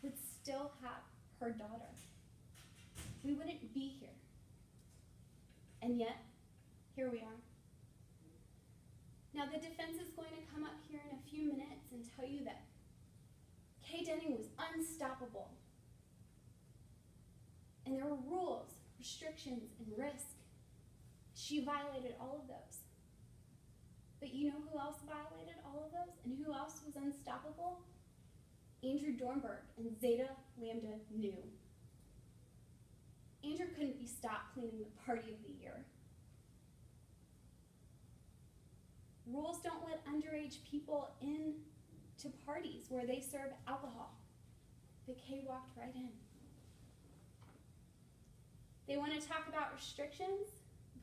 would still have her daughter. We wouldn't be here. And yet, here we are. Now the defense is going to come up here in a few minutes and tell you that Kay Denning was unstoppable. And there were rules, restrictions, and risk. She violated all of those. But you know who else violated all of those? And who else was unstoppable? Andrew Dornberg and Zeta Lambda Nu. Andrew couldn't be stopped cleaning the party of the year. Rules don't let underage people in to parties where they serve alcohol. But Kay walked right in. They want to talk about restrictions?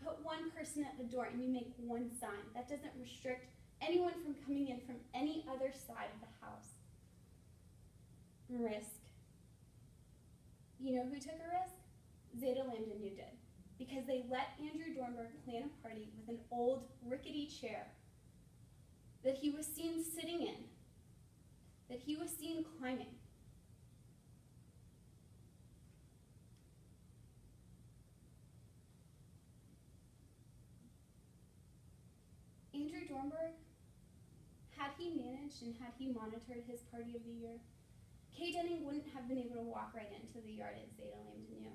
Put one person at the door and you make one sign. That doesn't restrict anyone from coming in from any other side of the house. Risk. You know who took a risk? Zeta Lambda Nu did. Because they let Andrew Dornberg plan a party with an old, rickety chair that he was seen sitting in, that he was seen climbing. Andrew Dornberg, had he managed and had he monitored his party of the year, Kay Denning wouldn't have been able to walk right into the yard at Zeta Lambda Nu.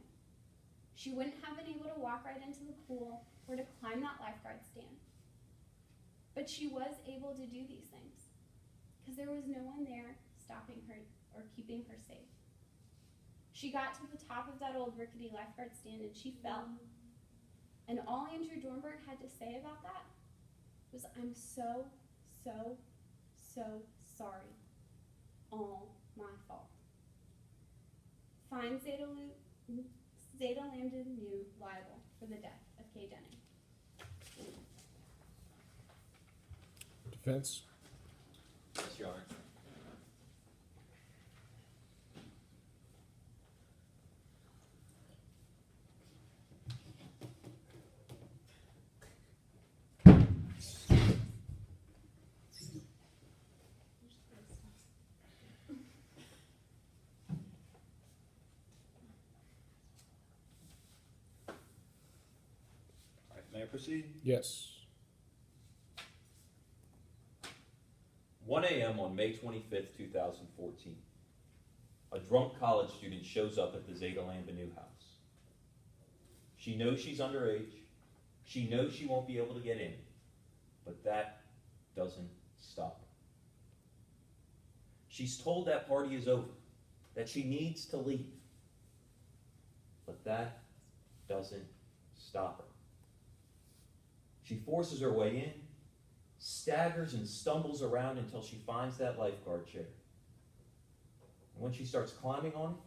She wouldn't have been able to walk right into the pool or to climb that lifeguard stand. But she was able to do these things because there was no one there stopping her or keeping her safe. She got to the top of that old rickety lifeguard stand and she fell. And all Andrew Dornberg had to say about that was, "I'm so, so, so sorry. All my fault." Find Zeta Lambda Nu liable for the death of Kay Denning. Defense? Yes, Your Honor. All right, may I proceed? Yes. 1 a.m. on May 25th, 2014. A drunk college student shows up at the Zeta Lambda Nu house. She knows she's underage. She knows she won't be able to get in. But that doesn't stop her. She's told that party is over, that she needs to leave. But that doesn't stop her. She forces her way in, staggers and stumbles around until she finds that lifeguard chair. And when she starts climbing on it,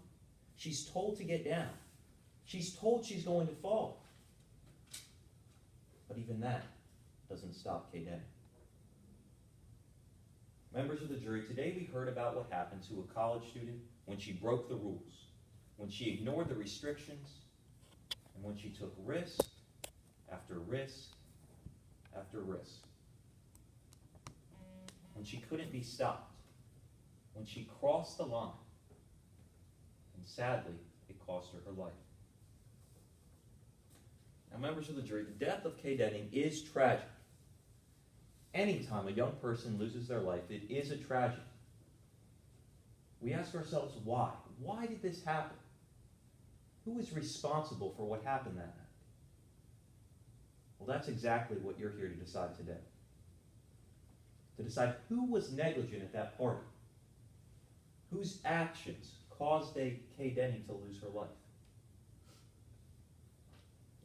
she's told to get down. She's told she's going to fall. But even that doesn't stop Kay Denning. Members of the jury, today we heard about what happened to a college student when she broke the rules, when she ignored the restrictions, and when she took risk after risk after risk. When she couldn't be stopped, when she crossed the line, and sadly, it cost her her life. Now, members of the jury, the death of Kay Denning is tragic. Anytime a young person loses their life, it is a tragedy. We ask ourselves why? Why did this happen? Who is responsible for what happened that night? Well, that's exactly what you're here to decide today. To decide who was negligent at that party, whose actions caused Kay Denning to lose her life.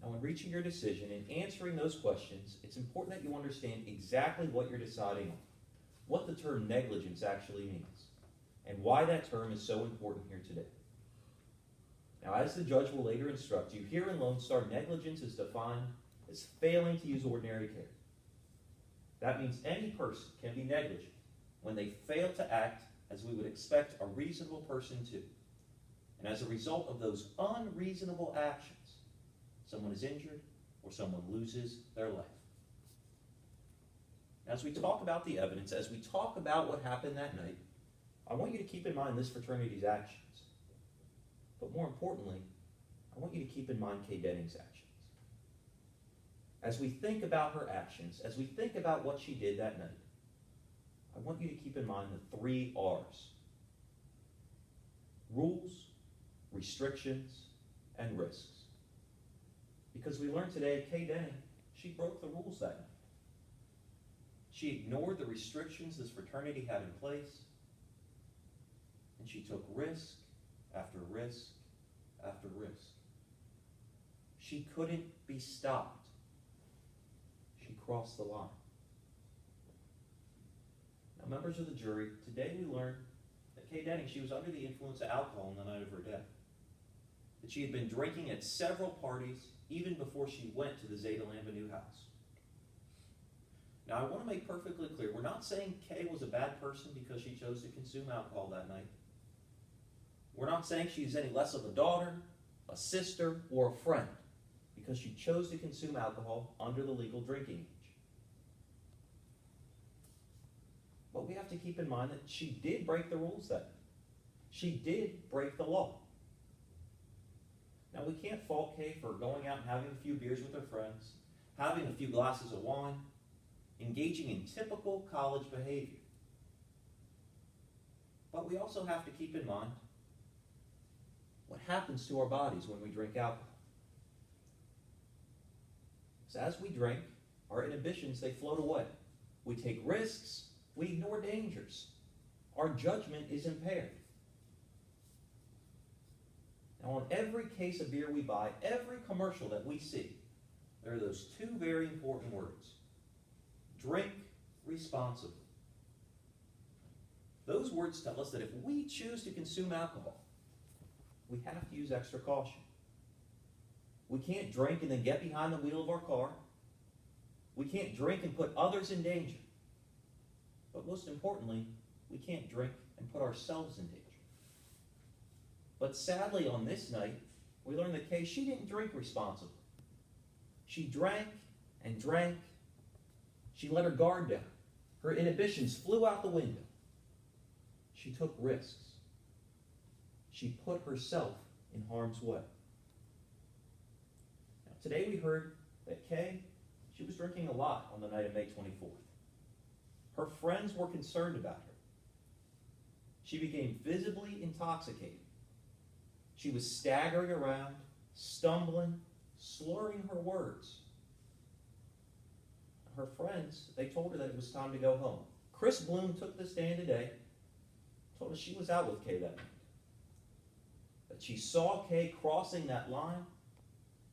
Now, in reaching your decision and answering those questions, it's important that you understand exactly what you're deciding on, what the term negligence actually means, and why that term is so important here today. Now, as the judge will later instruct you, here in Lone Star, negligence is defined as failing to use ordinary care. That means any person can be negligent when they fail to act as we would expect a reasonable person to. And as a result of those unreasonable actions, someone is injured or someone loses their life. As we talk about the evidence, as we talk about what happened that night, I want you to keep in mind this fraternity's actions. But more importantly, I want you to keep in mind Kay Denning's actions. As we think about her actions, as we think about what she did that night, I want you to keep in mind the 3 R's. Rules, restrictions, and risks. Because we learned today, Kay Denning, she broke the rules that night. She ignored the restrictions this fraternity had in place, and she took risk after risk after risk. She couldn't be stopped. She crossed the line. Now, members of the jury, today we learned that Kay Denning, she was under the influence of alcohol on the night of her death. That she had been drinking at several parties even before she went to the Zeta Lambanue house. Now, I want to make perfectly clear, we're not saying Kay was a bad person because she chose to consume alcohol that night. We're not saying she's any less of a daughter, a sister, or a friend because she chose to consume alcohol under the legal drinking age. But we have to keep in mind that she did break the rules that night. She did break the law. Now, we can't fault Kay for going out and having a few beers with her friends, having a few glasses of wine, engaging in typical college behavior. But we also have to keep in mind what happens to our bodies when we drink alcohol. So as we drink, our inhibitions, they float away. We take risks, we ignore dangers. Our judgment is impaired. Now, on every case of beer we buy, every commercial that we see, there are those 2 very important words. Drink responsibly. Those words tell us that if we choose to consume alcohol, we have to use extra caution. We can't drink and then get behind the wheel of our car. We can't drink and put others in danger. But most importantly, we can't drink and put ourselves in danger. But sadly, on this night, we learned that Kay, she didn't drink responsibly. She drank and drank. She let her guard down. Her inhibitions flew out the window. She took risks. She put herself in harm's way. Now, today we heard that Kay, she was drinking a lot on the night of May 24th. Her friends were concerned about her. She became visibly intoxicated. She was staggering around, stumbling, slurring her words. Her friends, they told her that it was time to go home. Chris Bloom took the stand today, told us she was out with Kay that night. That she saw Kay crossing that line.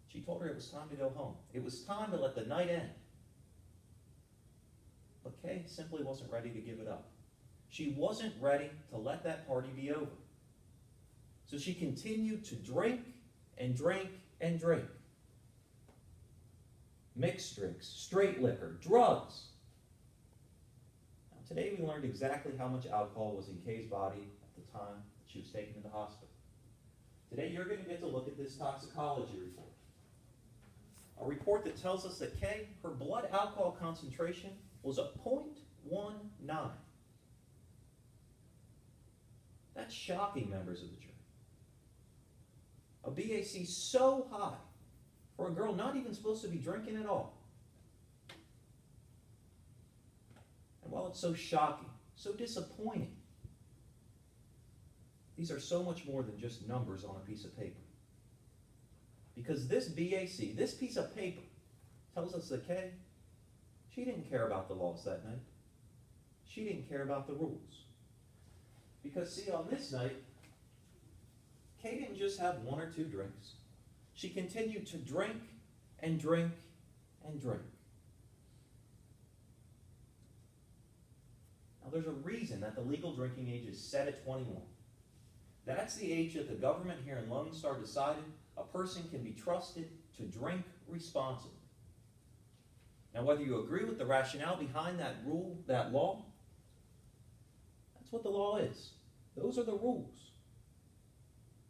She told her it was time to go home. It was time to let the night end. But Kay simply wasn't ready to give it up. She wasn't ready to let that party be over. So she continued to drink and drink and drink. Mixed drinks, straight liquor, drugs. Now, today we learned exactly how much alcohol was in Kay's body at the time that she was taken to the hospital. Today you're going to get to look at this toxicology report. A report that tells us that Kay, her blood alcohol concentration was a 0.19. That's shocking, members of the jury. A BAC so high for a girl not even supposed to be drinking at all. And while it's so shocking, so disappointing, these are so much more than just numbers on a piece of paper. Because this BAC, this piece of paper, tells us that Kay, she didn't care about the laws that night. She didn't care about the rules. Because, see, on this night, Kay didn't just have 1 or 2 drinks. She continued to drink and drink and drink. Now, there's a reason that the legal drinking age is set at 21. That's the age that the government here in Lone Star decided a person can be trusted to drink responsibly. Now, whether you agree with the rationale behind that rule, that law, that's what the law is. Those are the rules.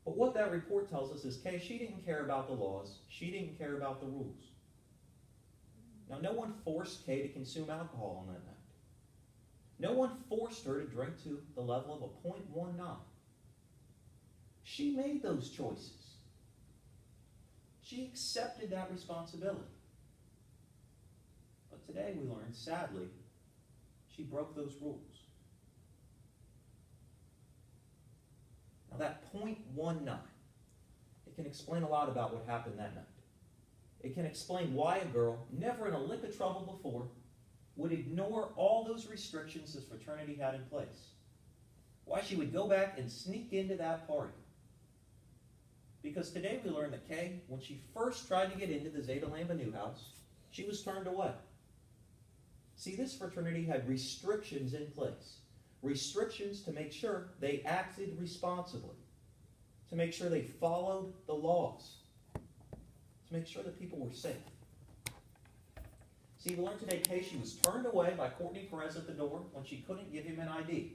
But what that report tells us is Kay, she didn't care about the laws. She didn't care about the rules. Now, no one forced Kay to consume alcohol on that night. No one forced her to drink to the level of a .19. She made those choices. She accepted that responsibility. But today we learn, sadly, she broke those rules. Now that .19, it can explain a lot about what happened that night. It can explain why a girl, never in a lick of trouble before, would ignore all those restrictions this fraternity had in place. Why she would go back and sneak into that party. Because today we learned that Kay, when she first tried to get into the Zeta Lambda New House, she was turned away. See, this fraternity had restrictions in place. Restrictions to make sure they acted responsibly. To make sure they followed the laws. To make sure that people were safe. See, we learned today Kay, she was turned away by Courtney Perez at the door when she couldn't give him an ID.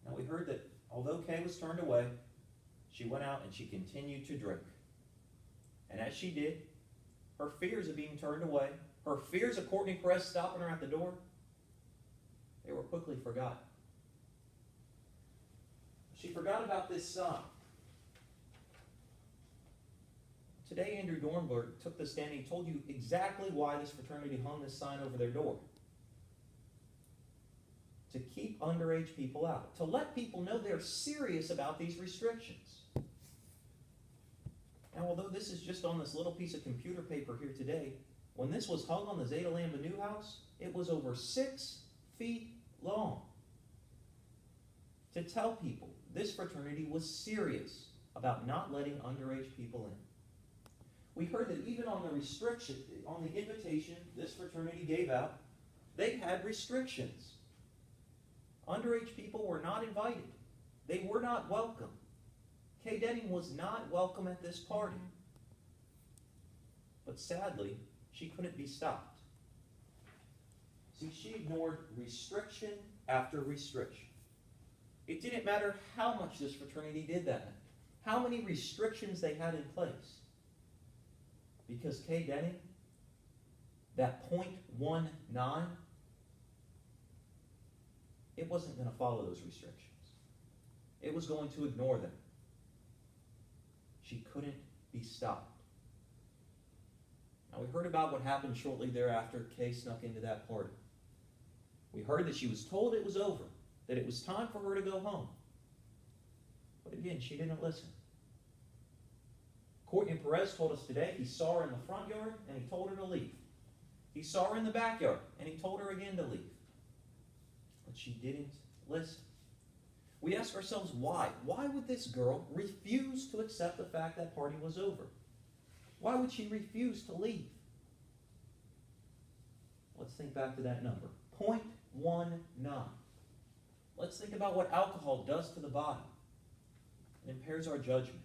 Now we heard that although Kay was turned away, she went out and she continued to drink. And as she did, her fears of being turned away, her fears of Courtney Perez stopping her at the door, they were quickly forgotten. She forgot about this sign. Today, Andrew Dornberg took the stand and he told you exactly why this fraternity hung this sign over their door. To keep underage people out. To let people know they're serious about these restrictions. Now, although this is just on this little piece of computer paper here today, when this was hung on the Zeta Lambda New House, it was over 6 feet long. To tell people this fraternity was serious about not letting underage people in. We heard that even on the restriction, on the invitation this fraternity gave out, they had restrictions. Underage people were not invited. They were not welcome. Kay Denning was not welcome at this party. But sadly, she couldn't be stopped. See, she ignored restriction after restriction. It didn't matter how much this fraternity did that night, how many restrictions they had in place. Because Kay Denning, that .19, it wasn't going to follow those restrictions. It was going to ignore them. She couldn't be stopped. Now we heard about what happened shortly thereafter Kay snuck into that party. We heard that she was told it was over, that it was time for her to go home. But again, she didn't listen. Courtney Perez told us today he saw her in the front yard and he told her to leave. He saw her in the backyard and he told her again to leave. But she didn't listen. We ask ourselves why. Why would this girl refuse to accept the fact that party was over? Why would she refuse to leave? Let's think back to that number. 0.19. Let's think about what alcohol does to the body. It impairs our judgment.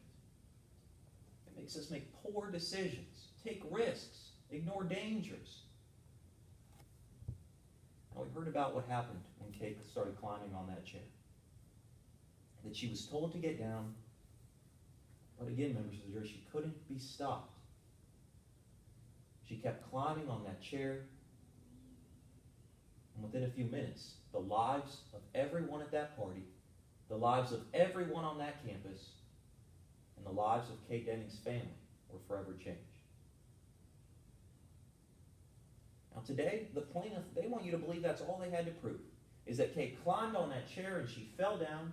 It makes us make poor decisions, take risks, ignore dangers. Now we heard about what happened when Kate started climbing on that chair. That she was told to get down, but again, members of the jury, she couldn't be stopped. She kept climbing on that chair, and within a few minutes, the lives of everyone at that party, the lives of everyone on that campus, and the lives of Kay Denning's family were forever changed. Now today, the plaintiff, they want you to believe that's all they had to prove, is that Kay climbed on that chair and she fell down,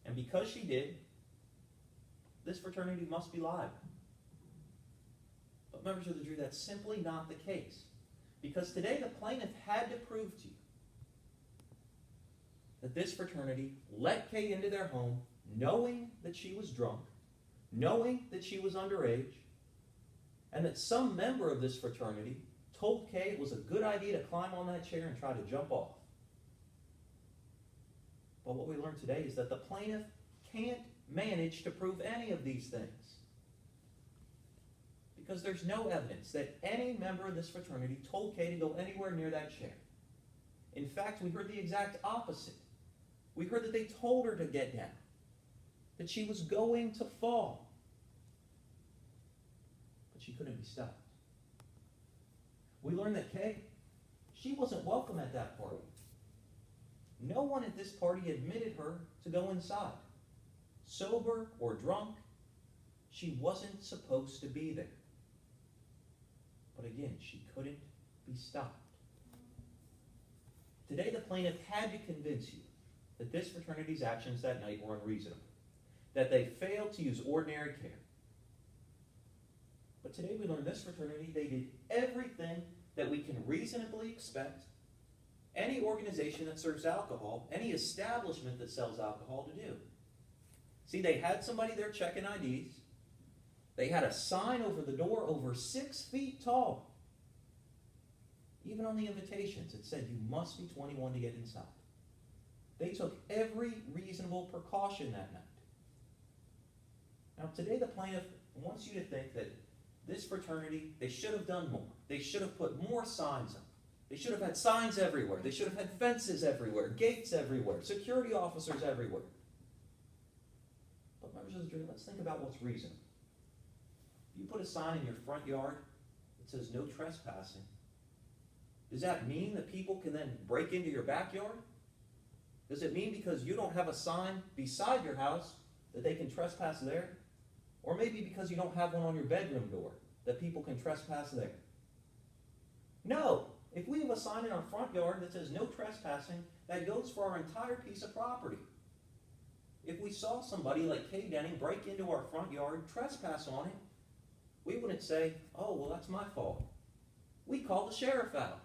and because she did, this fraternity must be liable. But members of the jury, that's simply not the case. Because today the plaintiff had to prove to you that this fraternity let Kay into their home knowing that she was drunk, knowing that she was underage, and that some member of this fraternity told Kay it was a good idea to climb on that chair and try to jump off. But what we learned today is that the plaintiff can't manage to prove any of these things. Because there's no evidence that any member of this fraternity told Kay to go anywhere near that chair. In fact, we heard the exact opposite. We heard that they told her to get down, that she was going to fall. But she couldn't be stopped. We learned that Kay, she wasn't welcome at that party. No one at this party admitted her to go inside. Sober or drunk, she wasn't supposed to be there. But again, she couldn't be stopped. Today, the plaintiff had to convince you that this fraternity's actions that night were unreasonable, that they failed to use ordinary care. But today we learned this fraternity, they did everything that we can reasonably expect any organization that serves alcohol, any establishment that sells alcohol to do. See, they had somebody there checking IDs. They had a sign over the door over 6 feet tall. Even on the invitations, it said you must be 21 to get inside. They took every reasonable precaution that night. Now, today the plaintiff wants you to think that this fraternity, they should have done more. They should have put more signs up. They should have had signs everywhere. They should have had fences everywhere, gates everywhere, security officers everywhere. But members of the jury, let's think about what's reasonable. If you put a sign in your front yard that says no trespassing, does that mean that people can then break into your backyard? Does it mean because you don't have a sign beside your house that they can trespass there? Or maybe because you don't have one on your bedroom door that people can trespass there? No. If we have a sign in our front yard that says no trespassing, that goes for our entire piece of property. If we saw somebody like Kay Denning break into our front yard, trespass on it, we wouldn't say, oh, well, that's my fault. We call the sheriff out.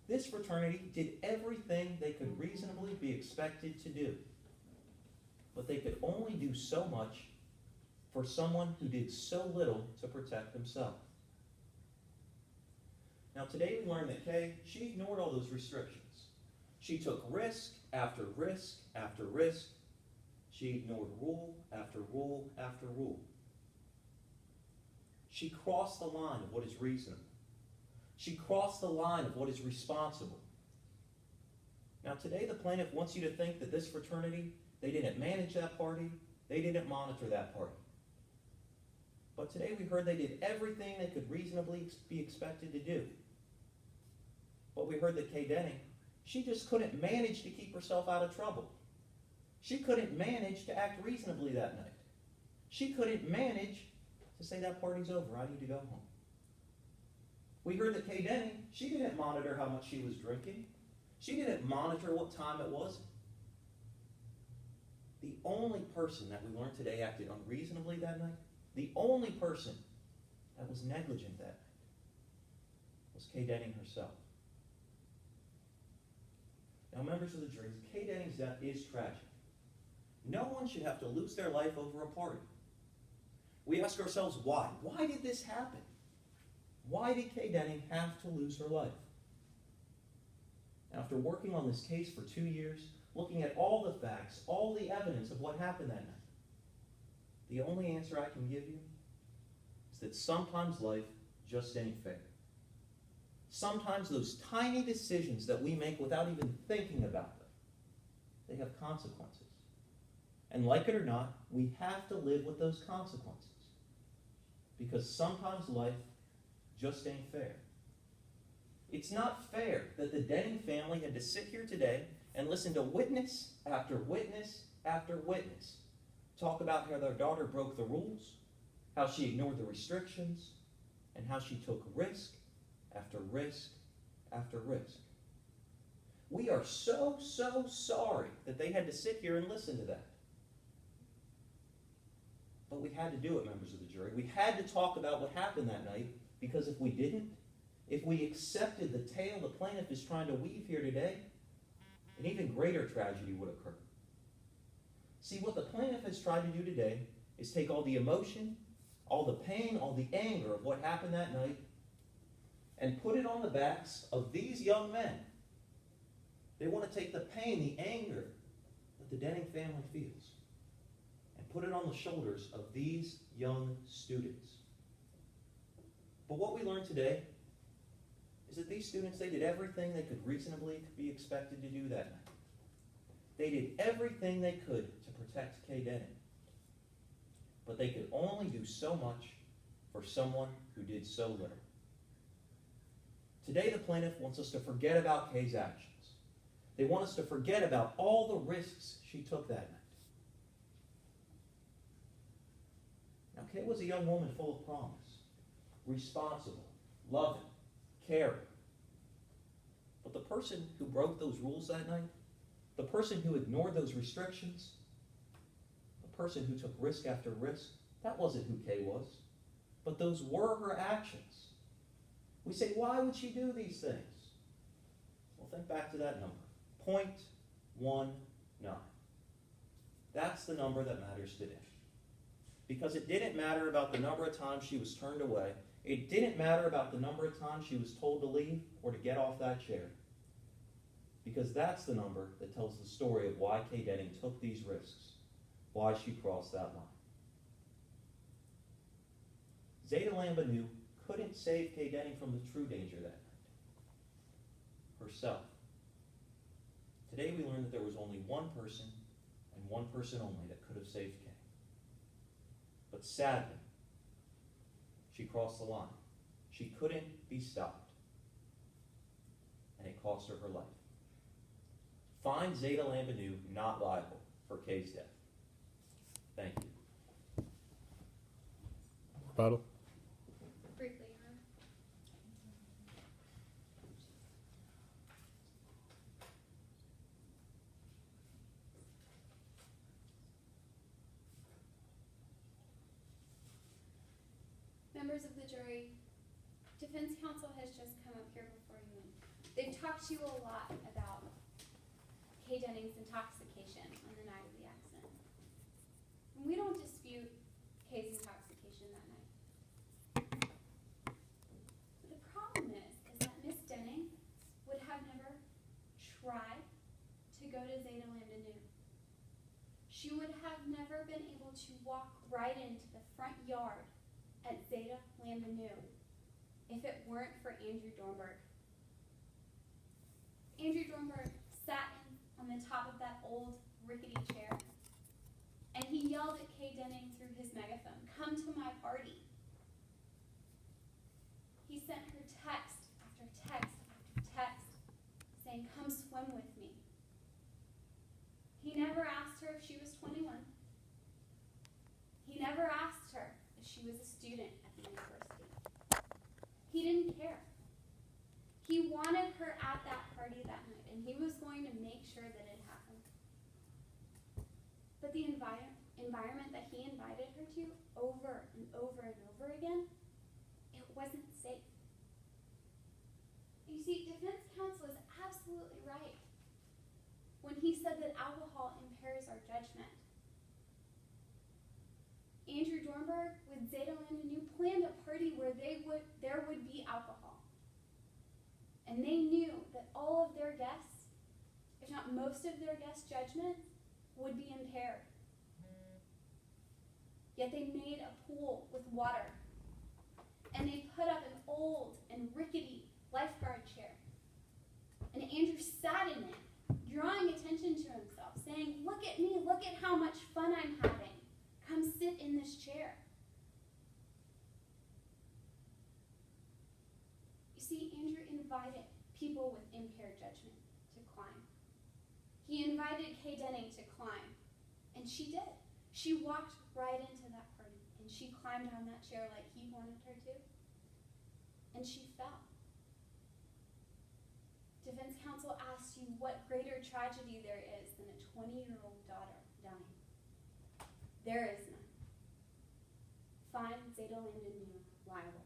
This fraternity did everything they could reasonably be expected to do. But they could only do so much for someone who did so little to protect himself. Now today we learned that Kay, she ignored all those restrictions. She took risk after risk after risk. She ignored rule after rule after rule. She crossed the line of what is reasonable. She crossed the line of what is responsible. Now today the plaintiff wants you to think that this fraternity, they didn't manage that party, they didn't monitor that party. But today we heard they did everything they could reasonably be expected to do. But we heard that Kay Denning, she just couldn't manage to keep herself out of trouble. She couldn't manage to act reasonably that night. She couldn't manage to say that party's over, I need to go home. We heard that Kay Denning, she didn't monitor how much she was drinking. She didn't monitor what time it was. The only person that we learned today acted unreasonably that night, the only person that was negligent that night was Kay Denning herself. Now, members of the jury, Kay Denning's death is tragic. No one should have to lose their life over a party. We ask ourselves why. Why did this happen? Why did Kay Denning have to lose her life? After working on this case for 2 years, looking at all the facts, all the evidence of what happened that night, the only answer I can give you is that sometimes life just ain't fair. Sometimes those tiny decisions that we make without even thinking about them, they have consequences. And like it or not, we have to live with those consequences. Because sometimes life just ain't fair. It's not fair that the Denning family had to sit here today and listen to witness after witness after witness talk about how their daughter broke the rules, how she ignored the restrictions, and how she took risk after risk after risk. We are so sorry that they had to sit here and listen to that. But we had to do it, members of the jury. We had to talk about what happened that night, because if we didn't, if we accepted the tale the plaintiff is trying to weave here today, an even greater tragedy would occur. See, what the plaintiff has tried to do today is take all the emotion, all the pain, all the anger of what happened that night, and put it on the backs of these young men They want to take the pain, the anger that the Denning family feels and put it on the shoulders of these young students. But what we learned today is that these students, they did everything they could reasonably be expected to do that night. They did everything they could to protect Kay Denning. But they could only do so much for someone who did so little. Today, the plaintiff wants us to forget about Kay's actions. They want us to forget about all the risks she took that night. Now, Kay was a young woman full of promise, responsible, loving, caring. But the person who broke those rules that night, the person who ignored those restrictions, the person who took risk after risk, that wasn't who Kay was. But those were her actions. We say, why would she do these things? Well, think back to that number, 0.19. That's the number that matters today. Because it didn't matter about the number of times she was turned away. It didn't matter about the number of times she was told to leave or to get off that chair. Because that's the number that tells the story of why Kay Denning took these risks, why she crossed that line. Zeta Lambanu couldn't save Kay Denning from the true danger that night, herself. Today we learned that there was only one person, and one person only, that could have saved Kay. But sadly, she crossed the line. She couldn't be stopped. And it cost her her life. Find Zeta Lambanu not liable for Kay's death. Thank you. Rebuttal. Briefly, Your Honor. Members of the jury, defense counsel has just come up here before you. They've talked to you a lot about Kay Denning's intoxication on the night of the accident. And we don't dispute Kay's intoxication that night. But the problem is that Miss Denning would have never tried to go to Zeta Lambanu. She would have never been able to walk right into the front yard at Zeta Lambanu if it weren't for Andrew Dornberg. Andrew Dornberg sat on the top of that old rickety chair, and he yelled at Kay Denning through his megaphone, "Come to my party." He sent her text after text after text saying, "Come swim with me." He never asked her if she was 21. He never asked her if she was a student at the university. He didn't care. He wanted her at that party that night, and he was going to make sure that it happened. But the environment that he invited her to over and over and over again, it wasn't safe. You see, defense counsel is absolutely right when he said that alcohol impairs our judgment. Andrew Dornberg with Zeta Lambanu planned a party where there would be alcohol. And they knew that all of their guests, if not most of their guests' judgment, would be impaired. Yet they made a pool with water. And they put up an old and rickety lifeguard chair. And Andrew sat in it, drawing attention to himself, saying, "Look at me, look at how much fun I'm having. Come sit in this chair." You see, Andrew invited people with impaired judgment to climb. He invited Kay Denning to climb, and she did. She walked right into that party, and she climbed on that chair like he wanted her to, and she fell. Defense counsel asks you what greater tragedy there is than a 20-year-old daughter dying. There is none. Find Zeta Lambanu liable.